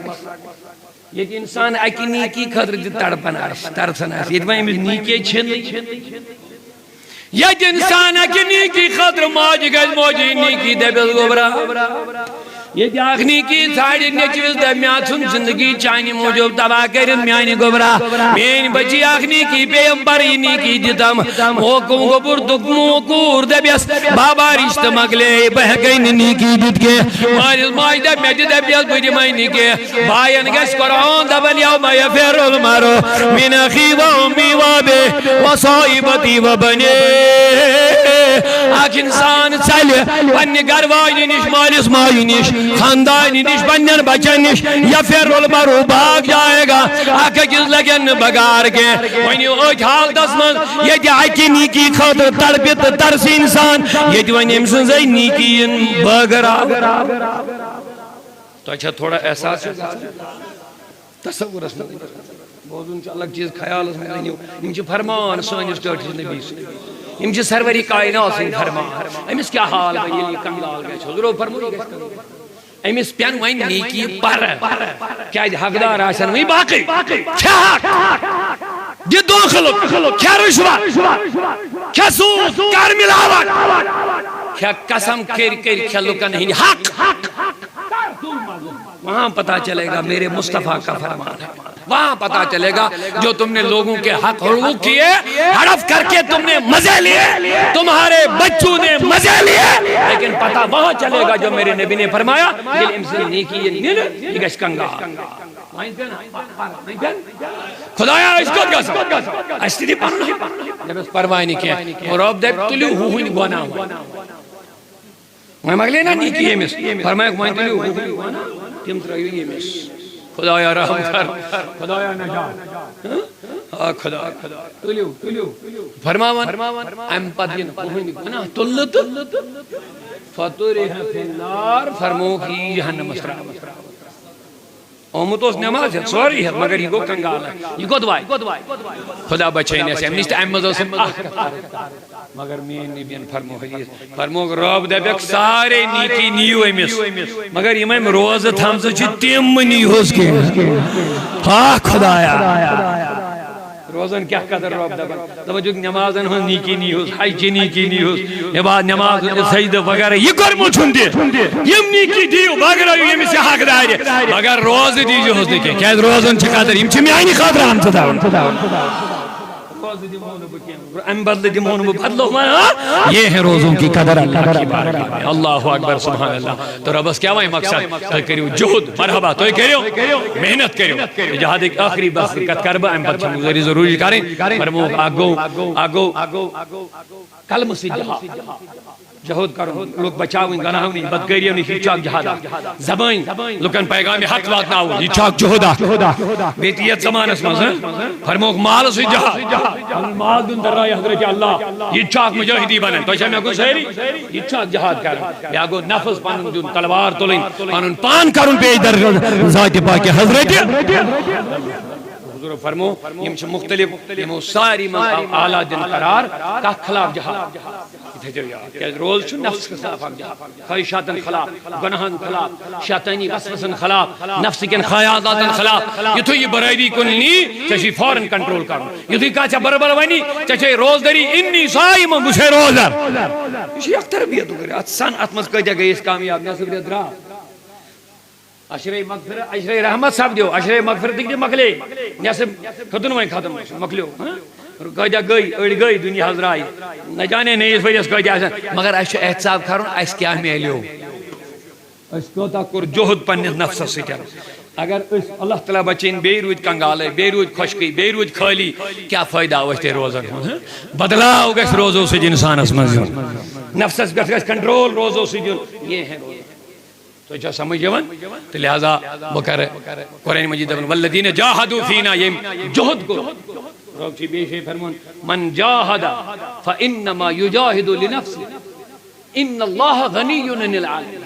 یہ انسان اکی نیکی خطر تڑپن ترسن یہ امس نیکی چھن یہ انسان اکی نیکی خطر ماج گز موجی نیکی دبل گبرا یہ اخنی کی ساڑی نیچوز دمیات سن زندگی چانی موجود تباہ کرن میانی گبرا مین بچی اخنی کی پیمبر اینی کی دیتم موکم گبر دکمو کور دبیس بابا رشت مگلے بہگین نیکی دیت کے ماریز ماج دمیت دبیس بڑی مینی کے بائین گس قرآن دبن یوم یفر المرو من اخی و امی و بے و صائبتی و بنے اک انسان چلے پنی گروانی نش مالس مائی نش خاندانی نش بنن بچن نش یفر المرو بھاگ جائے گا اک کس لگن بگار کے ونی اوچ حال دس من یہ اکی نیکی خاطر تڑپت ترس انسان یہ ونی امسن زی نیکی بگرا تو اچھا تھوڑا احساس تصور اس میں بوزن چھ الگ چیز خیال اس میں یم چھ فرمان سانس ٹٹس نبی یم چھ سروری کائنات سن فرمان امس کیا حال ہے یہ کنگال گئے حضور فرمودی امس پین وین نیکی پر کیا حقدار آسن وی باقی کیا حق یہ دو خلق کیا رشوت کیا سود کر ملاوٹ کیا قسم کر کیا لکن ہی حق وہاں پتہ چلے گا میرے مصطفیٰ کا فرمان ہے وہاں پتہ چلے گا جو تم نے لوگوں کے حق حقوق کیے ہڑپ کر کے تم نے مزے لیے تمہارے بچوں نے مزے لیے لیکن پتہ وہاں چلے گا جو میرے نبی نے فرمایا دل امسے نیکی یہ گش کنگا خدایا اس کو کیا سا اشتی پانا جب اس پروائی نہیں کیا اور اب دیکھ تلیو ہوئی گوانا ہوا میں مگلے نا نیکی ہے مس فرمایا کہ میں تلیو ہوئی گوانا تم ترائیو یہ مس خدایا رحم کر خدایا نجات خدا تلیو فرماون ام پدین ہوئی گوانا تلت فطرح فی النار فرمو کی جہنم اسرا اومتوس نماز ہے سوری ہے مگر یہ گو کنگال ہے یہ گو دوائی خدا بچائنے سے امنیست احمد سے مگر میں نبیان فرمو حدیث فرمو رب دبیک سارے نیکی نیو امس مگر امام روز تھامسو چھ تیم نیوز کے ہاں خدایا روزن کیا قدر رب دبا توجہ نمازن ہن نیکی نیوز حج نیکی نیوز یہ بعد نماز سجدہ وغیرہ یہ کرمو چھن دے یم نیکی دیو وغیرہ یم سے حق دار مگر روز دیجو ہس دیکھے کیا روزن چھ قدر یم چھ میانی خاطر ہم خدا یہ ہے روزوں کی قدر اللہ کی بارگاہ میں اللہ اکبر سبحان اللہ تو ربس کیا وہی مقصد تو کریو جہد مرحبا تو کریو محنت کریو جہاد ایک آخری بس کت کربا ام پر چھو ضروری کریں فرمو آگو کلم سے جہود کرو لوگ بچاویں گناہوں بدگریوں نہیں چاک جہادا زبائیں لوگن پیغام حق واتنا ہو یہ چاک جہودا بیتیت زمان اس میں فرموک مال سے جہاد مال دن در رہا حضرت اللہ یہ چاک مجاہدی بنیں تو ایسا میں کو سہری یہ چاک جہاد کریں یا گو نفس پانن دن تلوار تولیں پانن پان کرن پہ در ذات پاک حضرت حضور فرمو یہ مختلف یہ ساری اعلیٰ دن قرار کا خلاف جہاد کہ روز چھو نفس کے خلاف خواہشاتن خلاف گناہن خلاف شیطانی وسوسن خلاف نفس کے خیالاتن خلاف یہ تو یہ برائیدی کن نہیں چاہیے فوراں کنٹرول کرو یہ تو کہا چاہ بربر وانی چاہیے روز داری انی صائم بشے روزر یہ ایک تربیت ہو گئی اتسان اتمز کہا گئی اس کامیاب نصب ردرا عشرہ مغفرت عشرہ رحمت سب دیو عشرہ مغفرت دیکھ دی مکلے نصب ختن ہوئے ختم مکلیو قیدہ گئی اڑ گئی دنیا حضرائی نہ جانے نہیں اس وجہ سے قیدہ آسان مگر ایسا احتساب کرن ایس کیا میلیو اس کو تاکر جہد پنیس نفس سے چل اگر اس اللہ تعالیٰ بچین بے روز کنگالے بے روز خشکی بے روز خالی کیا فائدہ ہوشتے روزن بدلاؤ گیس روزوں سے جنسان اس مزید نفس گس کنٹرول روزوں سے جن یہ ہے تو اچھا سمجھ جوان تو لہذا بکر قرآن مجید والذین جاہدوا فینا یہ جہد کو رب چھ بیشے فرمون من جاہد فانما یجاہد لنفسه ان اللہ غنی عن العالمین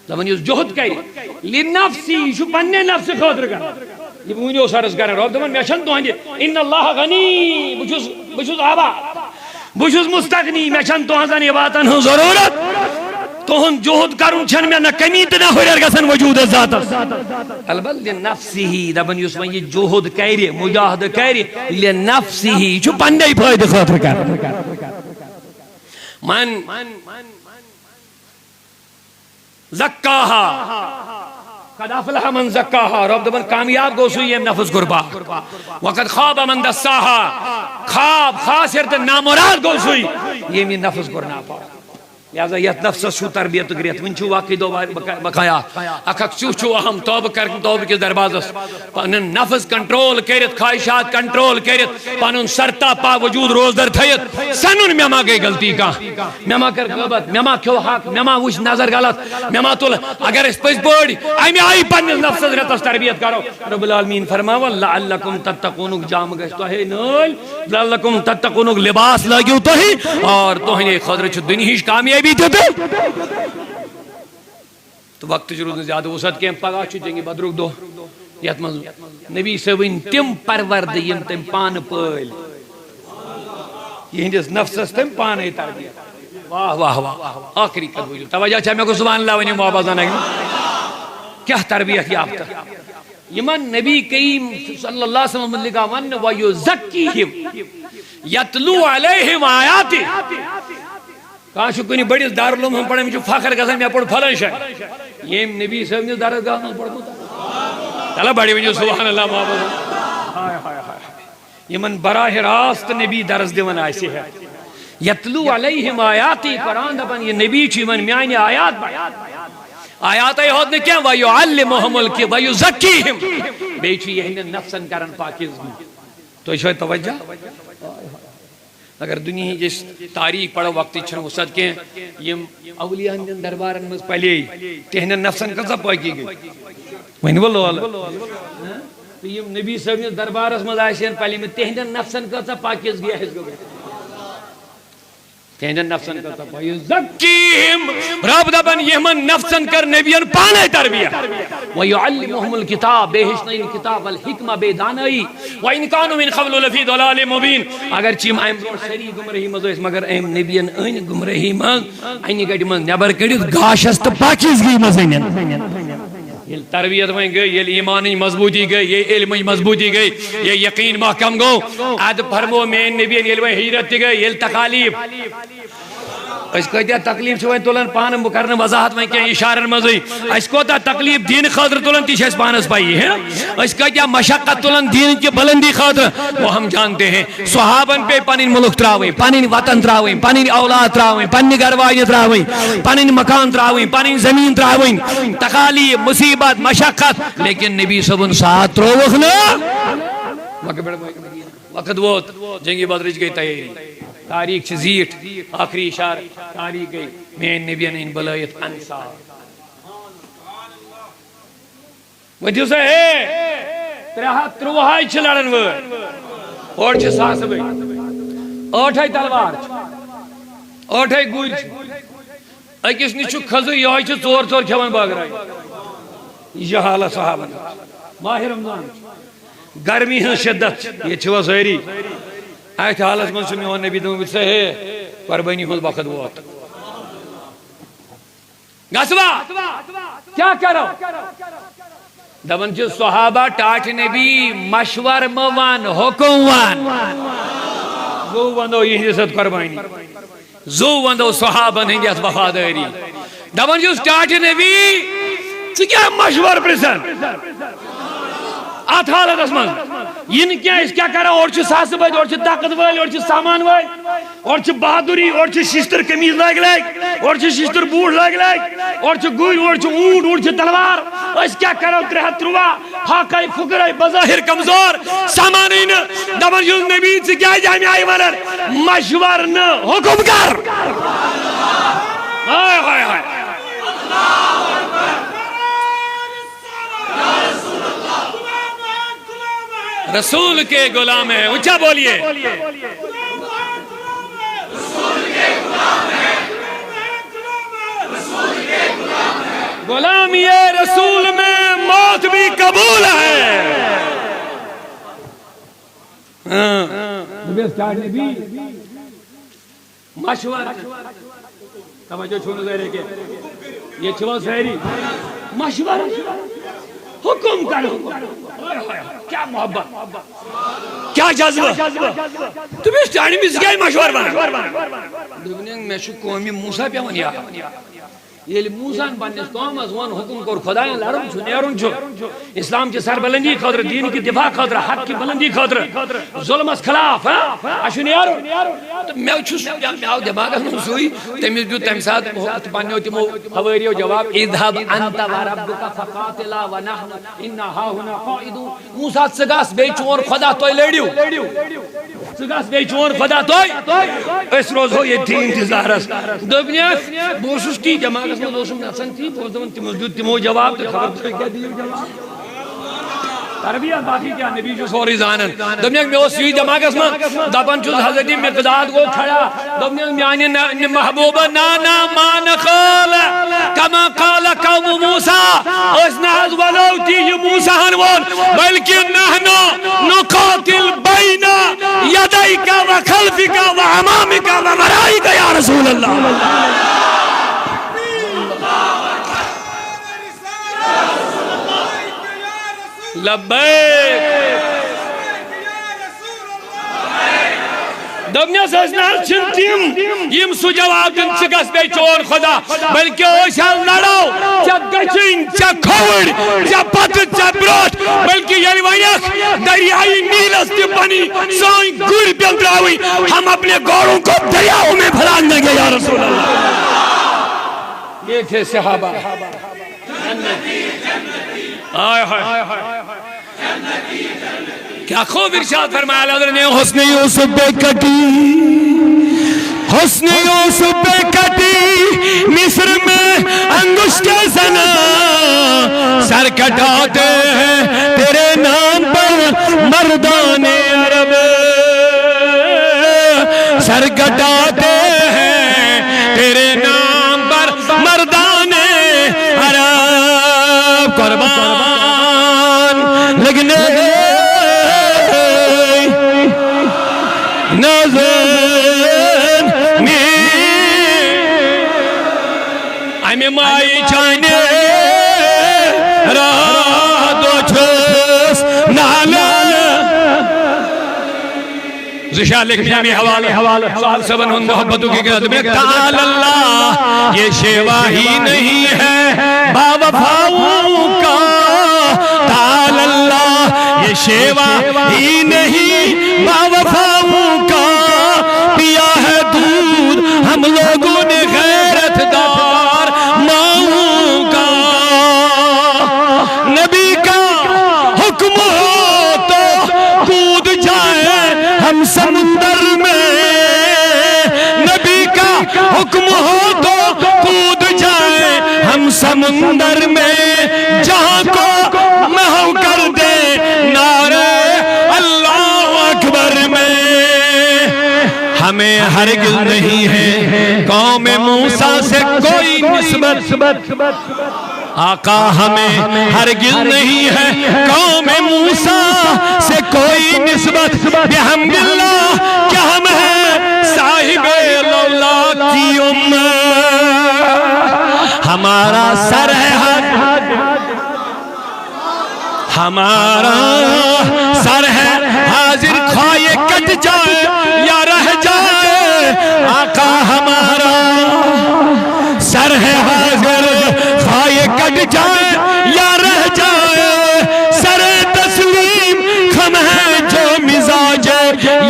دپان یس جہد کر لنفسی یہ پننے نفس خاطر کر یہ ونیو سرس کر رب دپان مے چھن تہندِ ان اللہ غنی بچھس آبا بچھس مستغنی مے چھن تہنزن عبادتن ہن ضرورت تہند جہد کرن چھن مے نہ کمی تہ نہ ہُریر گژھن وجود ذات البتہ لنفسه دپان یس وۄنۍ یہ جہد کر مجاہدہ کر لنفسه یہ چھ پننے فائدہ خاطر کر من زکاها قد افلح من زکاها رب دپان کامیاب گو سو یم نفس قربا وقد خواب من دساها خواب خاسر تہ نامراد گو سو یم نفس گرنا پا لہذا یت نفسس چھو تربیت گریت ون چھو واقعی دو بقایا اکھ چو چھو اہم توبہ کر توبہ کس دروازس پنن نفس کنٹرول کرت خواہشات کنٹرول کرت پنن سرتا پا وجود روزدر تھیت سنن مے ما گئی غلطی کا مے ما کر غیبت مے ما کھو حق مے ما وچ نظر غلط مے ما تل اگر اس پز پڑ امی آئی پنن نفس رتس تربیت کرو رب العالمین فرماو لعلکم تتقون جام گش تو ہے نول لعلکم تتقون لباس لگیو تو ہی اور تو نے خضر چ دنیا کامیاب بھی تھے تو وقت ضرور زیادہ وسعت کے پگہ چھ جنگ بدرک دو یت من نبی صاحبن تم پرورد یم تم پان پل یہندس نفسس تم پانے تربیت واہ واہ واہ آخری کت بوجھو توجہ چھ میں کو سبحان اللہ ونی محبازان کیا تربیت یافتہ یمن نبی کریم صلی اللہ علیہ وسلم لکھا ون ویزکیہم یتلو علیہم آیاتی کہاں چھو کنی بڑی دارالعلوم ہم پڑھیں مجھو فخر گزن میں پڑھ پھلن شاہ یہ نبی صاحب نے دارالگاہ میں پڑھ مطا تلا بڑی مجھو سبحان اللہ محبت یہ من براہ راست نبی درس دیون آئیسی ہے یتلو علیہم آیاتی قرآن دبن یہ نبی چھو من میانی آیات آیات ای ہوت نے کیا وَيُعَلِّمُهُمُ الْكِبَ وَيُزَكِّيهِمْ بیچو یہ نفسن کرن پاکیزگی تو اس وقت توجہ اگر دنیا جس تاریخ پڑھو وقتی چھن وسعت کے یم اولیاء ہندن دربارن مز پہلے تہنن نفسن کسا پاکی گئی وین واللہ اللہ یم نبی صاحب نے دربارس مز آئیسین پہلے میں تہنن نفسن کسا پاکیز گیا ہے تہنن نفسن کسا پاکیز زکیم رب دبن یمن نفسن کر نبیان پانے تربیہ وَيُعَلِّمُهُمُ الْكِتَابِ بے کتاب والحکمہ بے دانائی وَإِنْ كَانُوا مِنْ قَبْلُ لَفِي ضَلَالٍ مُبِينٍ اگر چیم ایم شری گمرہی مزویس مگر ایم نبیان این گمرہی مز اینی گڑی مز نیبر کڑیت گاشست پاکیزگی مزینین یہ تربیت میں گئی یہ ایمانی مضبوطی گئی یہ علم مضبوطی گئی یہ یقین محکم گو عد فرمو میں نبی علم حیرت گئی یہ تکالیف اس کو دیا تکلیف چھوئے تولن پانم بکرن وضاحت میں کیا اشارن مزی اس کو دیا تکلیف دین خاطر تولن تیش اس پانس پائی ہے اس کو دیا مشقت تولن دین کی بلندی خاطر وہ ہم جانتے ہیں صحابن پہ پانین ملک تراویں پانین وطن تراویں پانین اولاد تراویں پانین گروائیں تراویں پانین مکان تراویں پانین زمین تراویں تکالیف مصیبت مشقت لیکن نبی صبن ساتھ روخنا وقت وقت جنگی بدرج گئی تیاری تاریخ چھ زیٹ آخری اشار تاریخ گئی میں نبیان ان بلائیت انصار ودیو سے ہے ترہت روحائی چھ لڑن ور اور چھ ساس بھئی آٹھائی تلوار آٹھائی گوئی اکس نیچو کھزو یہ چھ چور چور کھوان باگ رہی یہ حالہ صحابن ماہ رمضان گرمی ہے شدت یہ چھوا ظاہری ایت حالت من سمی ہون نبی دوں سے ہے قربانی ہون وقت وقت گسوا کیا کرو دبن چھ صحابہ ٹاٹ نبی مشور موان حکم وان زو وندو یہ جسد قربانی زو وندو صحابہ ہنگیت وفاداری دبن چھ ٹاٹ نبی کیا مشور پرسن آت حالت اسمان یہ کیا اس کیا کرا اور چھ ساس بھائی اور چھ طاقت والی اور چھ سامان والی اور چھ بہادری اور چھ ششتر کمیز لگ لگ اور چھ ششتر بوڑ لگ لگ اور چھ گوئی اور چھ اونٹ اور چھ تلوار اس کیا کرا ترہت روا حاقائی فقرائی بظاہر کمزور سامانین دمن جز نبی سے کیا جائمی آئی ونر مشور نہ حکم کر آئے آئے آئے رسول کے غلام ہیں. اونچا بولیے. غلامی رسول میں موت بھی قبول ہے. مشورہ توجہ چھوڑ ذرا کہ یہ چھو سہری مشورہ حکم کرو. کیا محبت کیا جذبہ تم اس ٹائم میں کیا مشورہ بنا دنیا میں شو قومی موسیٰ پیون یا یہ موسیٰ بنیس قوم از وان حکم کر خدایاں لارم چھو نیرون چھو اسلام کی سر بلندی خاطر دین کی دفاع خاطر حق کی بلندی خاطر ظلم اس خلاف اشو نیرون تو میں چھوس میں دماغ میں سوئی تمیز جو تم ساتھ پانیو تمو حواریو جواب اذهب انت وربک فقاتلا ونحن انا ها هنا قائدون. موسیٰ سگاس بے چون خدا توی لڑیو سگاس بے چون خدا توی اس روز ہو یہ تھی انتظار اس دنیا بوسوس کی جماعت میں دوسم نسن تھی بوزدون تمو جواب تو خبر تو کیا دیو جواب تربیت باقی کیا نبی جو سوری زانن دنیا میں وہ سوئی جماعت میں دبن چوز حضرت مقداد کو کھڑا دنیا میں آنی محبوبہ نانا ما نقال کما قال قوم موسیٰ اس نحض ولو تیج موسیٰ ہنوان بلکہ نحنو نقاتل بین یدائک و خلفک و امامک و ورائک یا رسول اللہ. لبیک دبنیا سزنال چھنتیم یم سو جواب دن چگس بے چون خدا بلکہ اوشال لڑاو چا گچن چا کھوڑ چا پت چا بروٹ بلکہ یعنی وینک دریائی نیلس تی بنی سوئیں گر بیندراوی ہم اپنے گوڑوں کو دریاؤں میں بھلان دیں گے یا رسول اللہ. یہ تھے صحابہ آئے کیا خوب ارشاد فرمایا حضرت نے حسن یوسف بے کٹی حسن یوسف بے کٹی مصر میں انگشت زنا سر کٹاتے ہیں تیرے نام پر مردان عرب سر کٹاتے ہیں تیرے نام پر مردان عرب قربان لگنے نظر میں امی مائی چانے راہ دو چھس نالا زشاہ لکھنے ہمیں حوالہ سال سبن ہن محبتوں کی قدر میں تعال اللہ یہ شیوہ ہی نہیں ہے باوفاؤں کا تعال اللہ یہ شیوہ ہی نہیں باوفاؤں کا پیا ہے دودھ ہم لوگوں نے غیرت دار ماؤں کا نبی کا حکم ہو تو کود جائے ہم سمندر میں نبی کا حکم ہو تو کود جائے ہم سمندر میں جہاں کو محو کر دے نعرہ اللہ اکبر میں ہمیں ہرگز نہیں ہے قوم موسیٰ سے کوئی نسبت آقا ہمیں ہرگز نہیں ہے قوم موسیٰ سے کوئی نسبت بحمداللہ کہ ہم ہیں صاحب الاولاد کی امت ہمارا سر ہے ہمارا سر ہے حاضر خواہ کٹ جائے یا رہ جائے آقا ہمارا سر ہے حاضر خواہ کٹ جائے یا رہ جائے سر تسلیم خم ہے جو مزاج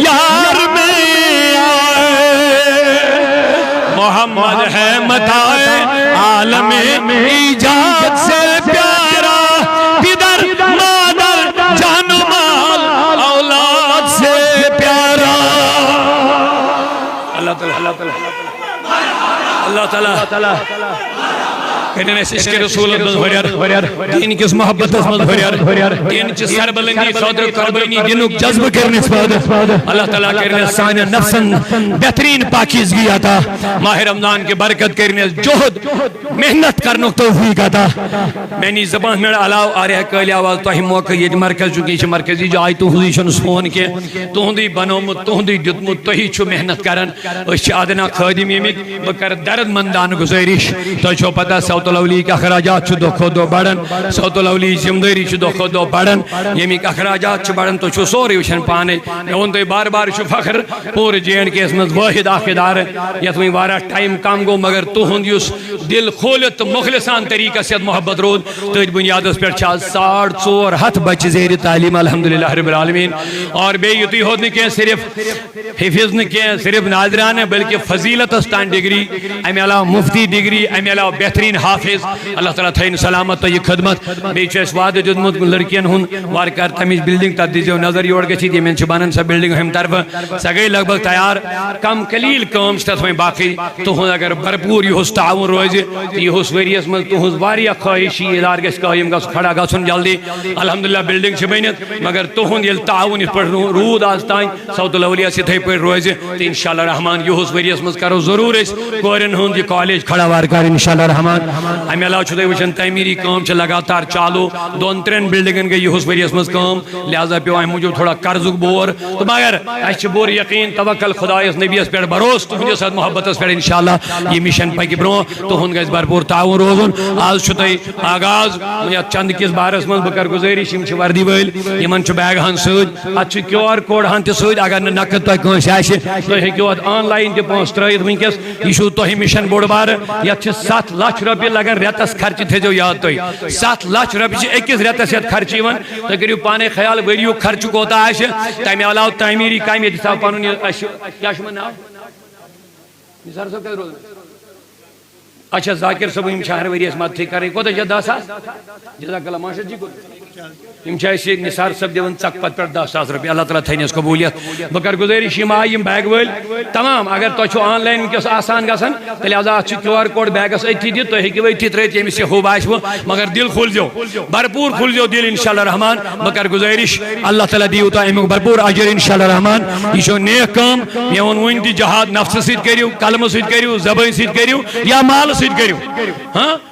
یار میں آئے محمد ہے متاع عالم ایجاد سے پیارا پدر مادر جان و مال اولاد سے پیارا. اللہ تعالیٰ کرن اس عشق رسولت من ہوریر دین کس محبت من ہوریر دین چ سربلندی خاطر قربانی دینک جذب کرنس بعد اللہ تعالیٰ کرنے سانہ نفسن بہترین پاکیزگی عطا ماہ رمضان کے برکت کرنے جہد محنت کرنک توفیق عطا میں زبان میں علاوہ آ رہا کل آواز تہ موقع یہ مرکز چونکہ مرکزی جائے تہذی چھ سون کی تہندی بنومت تہندی دتمت تہی چھو محنت کران اس ادنا خادم یمیک بہ کر درد مندان گزارش تہ چھو پتہ صوت الاولی کے اخراجات دہ کھو دہ بڑھن صوت الاولی ذمہ داری دہ کھو دہ بڑھن یمیک اخراجات بڑھن تو چھو سورے وچھن پانے ون تہ بار بار فخر پور JNK اس مز واحد اخ ادارہ یت وی وارا ٹائم کم گو مگر تہند یس دل کھولت مخلصان طریقہ سے محبت رود تھی بنیاد پہ 450 بچہ زیر تعلیم الحمدللہ رب العالمین اور بے یتی ہوت نہ کی صرف حفظ نہ کی صرف ناظرانہ بلکہ فضیلت تان ڈگری امہ علاوہ مفتی ڈگری امہ علاوہ بہترین حافظ اللہ تعالیٰ تھین سلامت تو یہ خدمت بیچ وعدہ دیتمت لڑکین ہن وار کر تمچ بلڈنگ تر دیزیو نظر یور گژھِ یمن چھ بنان سہ بلڈنگ ہم طرف سہ گئی لگ بھگ تیار کم قلیل کام تت وی باقی تہذ اگر بھرپور یہ تعاون روز یہ ؤریس من تہذ واریاہ خواہش یہ ادارہ گژھِ قائم گژھُن کھڑا گژھُن جلدی الحمدللہ بلڈنگ چھ بنت مگر تہذ یل تعاون یت پہ رود آز تین صوت الاولیاء یتھے پہ روز تو انشاءاللہ رحمان یہ ؤریس من کرو ضرور کورین ہند یہ کالج کھڑا وار کر انشاءاللہ رحمان امہ علاوہ چھ تھی وچھان تعمیری کام چھ لگاتار چالو 2-3 بلڈنگن گئی یہ ؤریس من کام لہذا پیو امہ موجود تھوڑا قرضک بور تو مگر اس بور یقین توکل خدایس نبیس پہ بروس تہندس محبت پہ انشاءاللہ یہ مشن پکہ برو تہند گژھِ بھرپور تعاون روزن آز چھ تھی آغاز چند کس بارس من بہ کر گزارش یم چھ وردی ول یمن چھ بیگ ہن سۭتۍ ات چھ QR کوڈ ہن تہ سۭتۍ اگر نہ نقد تہ کٲنٛسہِ آسہِ تُہۍ ہیٚکِو ات آن لائن تہ پونٛسہٕ ترٲیِتھ وٕنکٮ۪س یہ چھُ تۄہہِ مشن بوٚڑ بارٕ یتھ چھ 7 لچھ رۄپیہِ لگان رٮ۪تس خرچہِ تھٲیزیو یاد تُہۍ 7 لچھ رۄپیہِ چھِ أکِس رٮ۪تس یتھ خرچہِ یِوان تُہۍ کٔرِو پانے خیال ؤریُک خرچہٕ کوتاہ آسہِ تمہِ علاوٕ تعمیٖری کامہِ ییٚتہِ تھاو پنُن یہِ اَسہِ کیٛاہ چھُ یِمن ناو نثار صٲب کتہِ روزان اچھا ذاکر صٲب یم شہر ؤریس مدتھٕے کرٕنۍ کوتاہ چھِ 10 ساس جزاک اللہ ماشا جی یم چھِ نثار صٲب دِوان ژکھ پتہٕ پٮ۪ٹھ 10 ساس رۄپیہِ اللہ تعالیٰ تھٲینَس قبوٗلیت بہٕ کر گُزٲرِش یِم آیہِ یِم بیگ وٲلۍ تمام اگر تۄہہِ چھُو آن لایِن وٕنکٮ۪س آسان گژھان تیٚلہِ حظ اتھ چھُ QR کوڈ بیگس أتھی دِتھ تُہۍ ہیٚکِو أتھی ترٲیِتھ ییٚمِس یہِ ہوٚب آسِوٕ مگر دل کھوٗلزیو بھرپوٗر کھوٗلزیو دل انشاءاللہ رحمان بہٕ کر گُزٲرِش اللہ تعالیٰ دِیِو تۄہہِ امیُک بھرپوٗر اجر انشاءاللہ رحمان یہِ چھو نیک کٲم مےٚ ووٚن وٕنۍ تہِ جہاد نفسہٕ سۭتۍ کٔرِو قلمہٕ سۭتۍ کٔرِو زبٲنۍ سۭتۍ کٔرِو یا مالہٕ سۭتۍ کٔرِو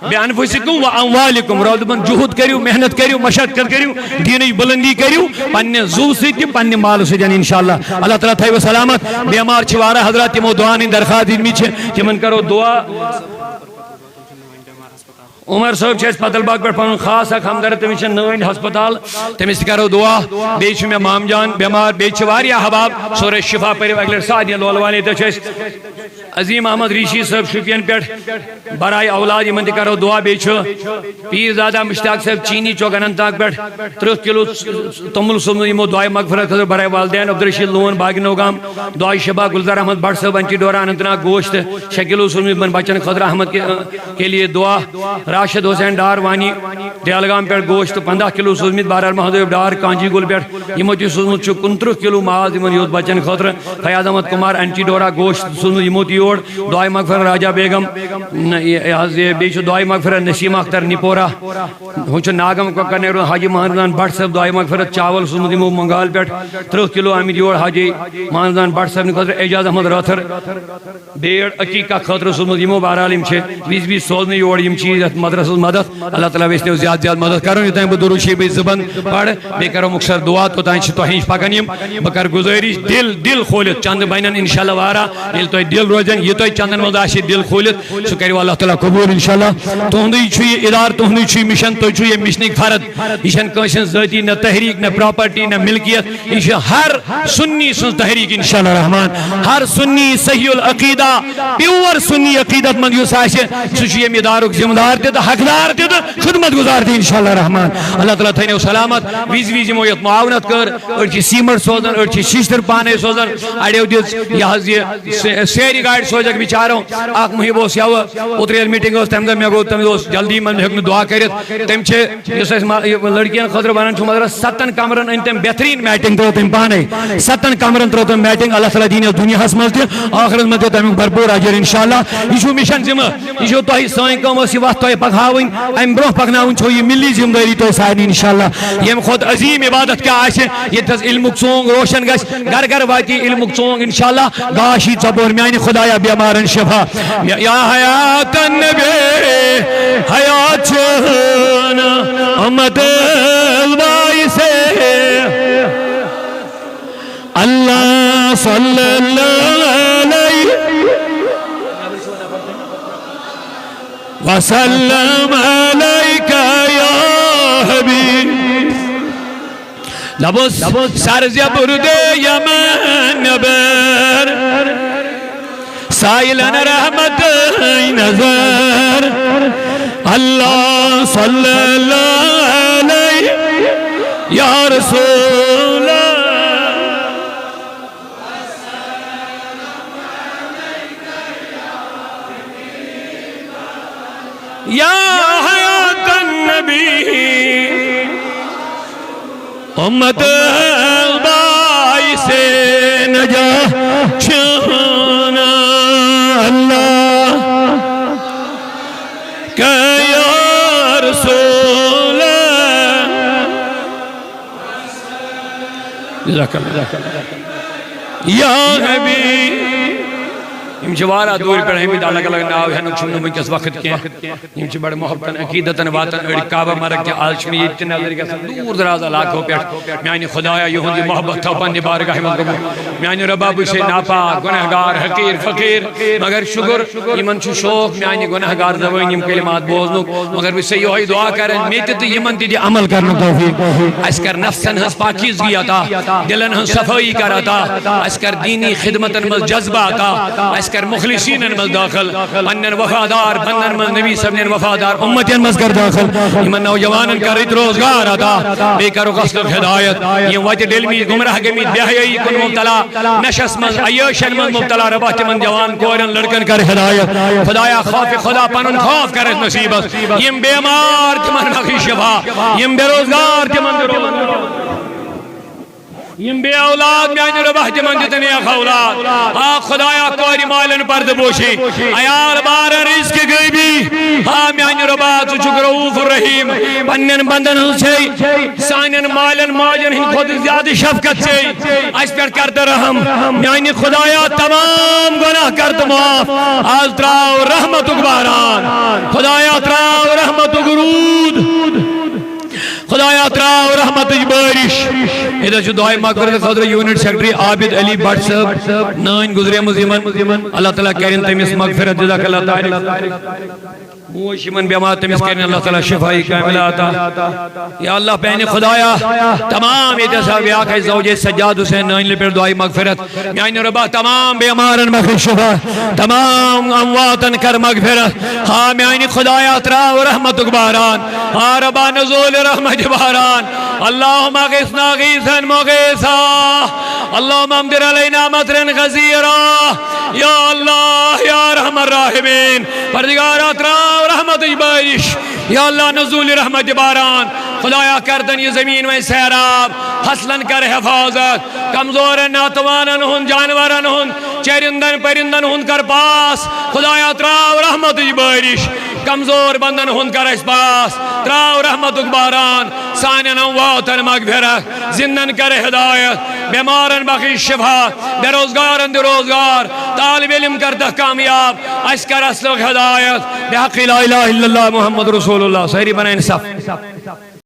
بِانفُسِکُم واموالِکُم رودمن جہد کٔرِو محنت کٔرِو مشقت کٔرِو دینٕچ بلندی کٔرِو پننہِ زوٗ سۭتۍ تہِ پننہِ مالہٕ سۭتۍ انشاءاللہ اللہ تعالیٰ تھٲیوٕ سلامت بیمار چھِ واریاہ حضرات تِمو دعاہن ہٕنٛدۍ درخواست دِتمٕتۍ چھِ تِمن کرو دعا عمر صٲب چھِ اَسہِ پتل باغ پٮ۪ٹھ پنُن خاص اکھ ہمدرد تٔمِس چھِ نٲنۍ ہسپتال تٔمِس تہِ کرو دعا بیٚیہِ چھُ مےٚ مام جان بیمار بیٚیہِ چھِ واریاہ حباب سورے شفا پٔرِو اکہِ لٹہِ سادیہ لولوانی تہِ چھِ اَسہِ عظیم احمد ریشی صٲب شُپین پٮ۪ٹھ برائے اولاد یِمن تہِ کرو دعا بیٚیہِ چھُ پیٖر زادہ مشتاق صٲب چیٖنی چوک اننت ناگ پٮ۪ٹھ 30 کلو توٚمُل سوٗزمُت یِمو دعایہِ مغفرت خٲطرٕ برائے والدین عبدالرشیٖد لون باغنو گام دعایہِ شبا گلزار احمد بٹ صٲب انچی ڈورا اننت ناگ گوشت 6 کلو سوٗزمُت یِمن بچن خٲطرٕ احمد کے لیے دعا راشد حسین ڈار وانی دیالگام پہ گوشت 15 کلو سوزمت بہرحال محدود ڈار کانجی گل پہ یمو تہ سوزمت 29 کلو ماز یمن یوت بچن خاطر فیاض احمد کمار انٹی ڈورا گوشت سوزمت یمو تہ یور دعائے مغفرت راجا بیگم بیچ دعائے مغفرت نسیم اختر نپورہ ہوں ناگم کنیر حاجی مہاندان بٹ صاحب دعائے مغفرت چاول سوزمت یمو منگال پہ 30 کلو آمد یور حاجی مہاندان بٹ صاحب خاطر اعجاز احمد راتھر بیڑ عقیقہ خاطر سوزمت یمو بہرحال یم وز سوزن یور یم چیز مدرسہ مدد اللہ تعالیٰ ویسے زیادہ زیادہ مدد کرو یوتان بہ درود شریف زبان پڑھ بیٚیہِ کرو مختصر دعا توتان تۄہہِ نِش پکان یم بہ کر گزٲرِش دل کھولِتھ چند بنن انشاءاللہ وارا ییٚلہِ تۄہہِ دل روزن یہ تۄہہِ چندن منٛز آسہِ دل کھولِتھ سُہ کٔرِو اللہ تعالیٰ قبوٗل انشاءاللہ تُہُنٛدُے چھُ یہِ ادارٕ تُہُنٛدُے چھُ یہِ مشن تُہۍ چھُو یہِ مشنٕکۍ فرد یہِ چھنہٕ کٲنٛسہِ ہٕنٛز ذٲتی نہ تحریٖک نہ پراپرٹی نہ ملکیت یہِ چھِ ہر سنی سٕنٛز تحریٖک انشاءاللہ رحمان ہر سنی صحیح العقیدہ پیور سنی عقیدت مند یُس آسہِ سُہ چھُ ییٚمہِ ادارُک ذمہٕ دار تہِ تہٕ حقدار تہِ تہٕ خدمت گزار تھی انشاءاللہ رحمان اللہ تعالیٰ تھینو سلامت وز یمو یت معاونت کر أڑۍ سیمنٹ سوزان أڑۍ ششتر پانے سوزان اڑیو دِژ یہ سیری گاڑی سوزک بچارو اخ محب اس یو اوترے میٹنگ اس تم دہ مے گو تم جلدی من ہیک دعا کرت تم اس لڑکین خاطر ونان مگر 7 کمرن ان تم بہترین میٹنگ ترو تم پانے 7 کمرن ترو تم میٹنگ اللہ تعالیٰ دین دنیا مز تہ آخرت مز تمیک بھرپور اجر انشاءاللہ یہ مشن ذمہ یہ تہ سان کم اس وت تہ پکاون ام برو پکناون چھو یہ ملی ذمہ داری تو سارے انشاءاللہ یم خود عظیم عبادت کیا آسے یہ علمک ژونگ روشن گژھِ گھر گھر واتی علمک ژونگ انشاءاللہ گاش یہ ژۄپور میانہ خدایا بیمارن شفا یا حیات النبی حیات چھن امت البائی سے اللہ صلی اللہ علیہ وسلم علیک یا حبیب لبس سرز برد یمن نبر سائلن رحمت نظر اللہ صلی اللہ علیہ یا رسول یا حیات النبی امت بائی سے نجات چھنا اللہ کہ یا رسول یا حبیب یم وارہ دور پہ ہمیں الگ الگ ناو ہے نقشن ونکس وقت کی یم بڑے محبتن عقیدتن واتن اڑ کعبہ مرگ کے عالش میں یہ نظر گژھان دور دراز علاقوں پہ میانہ خدایا یہندی محبت تھا پنہ بارگاہ منٛز گوٚمُت میانہ ربا بہ چھے ناپاک گنہگار حقیر فقیر مگر شکر یمن چھ شوق میانہ گنہگار زبان یم کلمات بوزنک مگر بہ چھے یہوے دعا کرن مے تہ یمن تہ عمل کرنک توفیق اس کر نفسن ہنس پاکیزگی عطا دلن ہنس صفائی کر عطا اس کر دینی خدمتن مز جذبہ عطا اس کر مخلصین مز داخل پنن وفادار پنن مز نبی صاحب وفادار امتین مز کر داخل یمن نوجوانن کر رت روزگار عطا بے کرو قصد ہدایت یم وت ڈلمی گمراہ گمت بے حیائی کن مبتلا نشس مز عیاشن مز مبتلا ربا تمن جوان کورن لڑکن کر ہدایت خدایا خوف خدا پنن خوف کر نصیبت یم بیمار تمن بخش شفا یم بے روزگار تمن یم بے اولاد میانہ ربہ تمن دتن یک اولاد ہاں خدایا کوری مالن پرد بوشی عیال بار رزق غیبی ہاں میانہ ربہ تو چک رؤوف الرحیم پنن بندن چھے سانن مالن ماجن ہن خود زیادہ شفقت چھے اس پر کرد رحم میانہ خدایا تمام گناہ کرد معاف آز تراو رحمتک باران خدایا تراو رحمتک رود خدایا تراو رحمت بارش ادھر جو دعائے مغفرت خاطر unit secretary Abid Ali but صاحب نائن گزرے مزیمن اللہ تعالیٰ کریں تمس مغفرت جزاک اللہ تعالیٰ موش من بیمار تمس کریں اللہ تعالیٰ شفائی کاملہ عطا یا اللہ پہنے خدایا تمام اتحاد آقا زوجہ سجاد حسین نائن لپر دعائی مغفرت میانہ ربا تمام بیمارن مغفر شفا تمام امواتن کر مغفرت ہاں میانہ خدایا تراو رحمتک باران ہاں ربا نزول رحمت باران اللہم اغیثنا غیثا مغیثا اللہم امدر علینا مطرن غزیرا یا اللہ یا رحم الراحمین پردگارا تراو رحمت بارش یا اللہ نزول رحمت باران خدایا کردن یہ زمین میں سیراب حسلن کر حفاظت کمزور ناتوانن ہن جانورن ہن چرندن پرندن ہن کر پاس خدایا تراو رحمت بارش کمزور بندن ہن کر اس پاس تراو رحمت باران سانن امواتن مغفرت زندن کر ہدایت بیمارن بخش شفا بے روزگارن دے روزگار طالب علم کرتا کامیاب اس کر اسلق ہدایت بحق لا الہ الا اللہ محمد رسول اللہ صحیح بنائیں صف